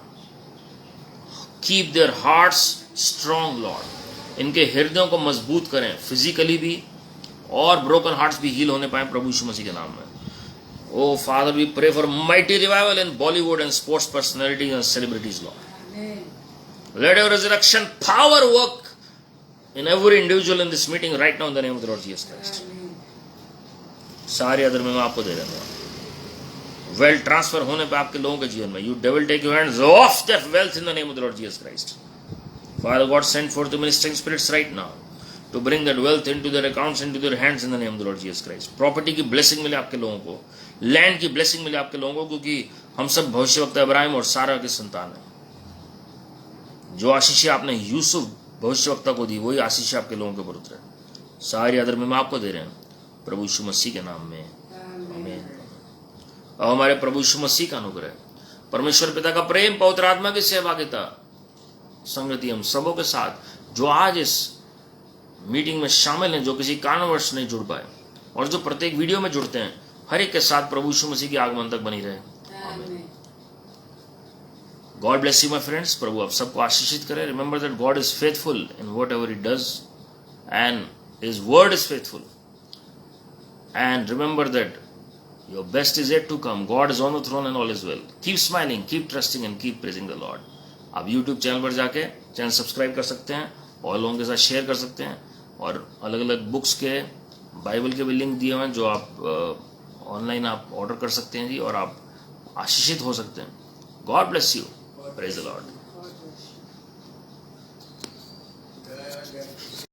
Keep their hearts strong Lord, इनके हृदयों को मजबूत करें, फिजिकली भी और ब्रोकन हार्ट्स भी हील होने पाए प्रभु यीशु मसीह के नाम में। O father we pray for mighty revival in Bollywood and sports personalities and celebrities lord. Let your resurrection power work in every individual in this meeting right now in the name of the Lord Jesus Christ. सारी अदर में आपको दे रहे हैं। Wealth transfer होने पे आपके लोगों के जीवन में, you devil take your hands off that wealth in the name of the Lord Jesus Christ. Father God, send forth the ministering spirits right now to bring that wealth into their accounts, into their hands in the name of the Lord Jesus Christ. Property की blessing मिले आपके लोगों को, land की blessing मिले आपके लोगों को, क्योंकि हम सब भविष्यवक्ता इब्राहिम और सारा के संतान हैं। जो आशीष आपने यूसुफ भविष्यवक्ता को दी, वही आशीष आपके लोगों के ऊपर उतरे। सारी आदर में आपको दे रहे हैं प्रभु यीशु मसीह के नाम में, आमीन। और हमारे प्रभु यीशु मसीह का अनुग्रह, परमेश्वर पिता का प्रेम, पवित्र आत्मा की सहभागिता, संगति हम सबों के साथ जो आज इस मीटिंग में शामिल हैं, जो किसी कारणवश नहीं जुड़ पाए, और जो प्रत्येक वीडियो में जुड़ते हैं, हर एक के साथ प्रभु यीशु मसीह के आगमन तक बनी रहे। आमीन। God bless you my friends. प्रभु आप सबको आशीषित करें। Remember that God is faithful in whatever he does and his word is faithful. And remember that your best is yet to come. God is on the throne and all is well. Keep smiling, keep trusting and keep praising the Lord. आप YouTube channel पर जाके channel subscribe कर सकते हैं और लोगों के साथ शेयर कर सकते हैं, और अलग अलग बुक्स के, बाइबल के भी लिंक दिए हुए हैं जो आप ऑनलाइन आप ऑर्डर कर सकते हैं जी, और आप आशीषित हो सकते हैं। God bless you. Praise the Lord.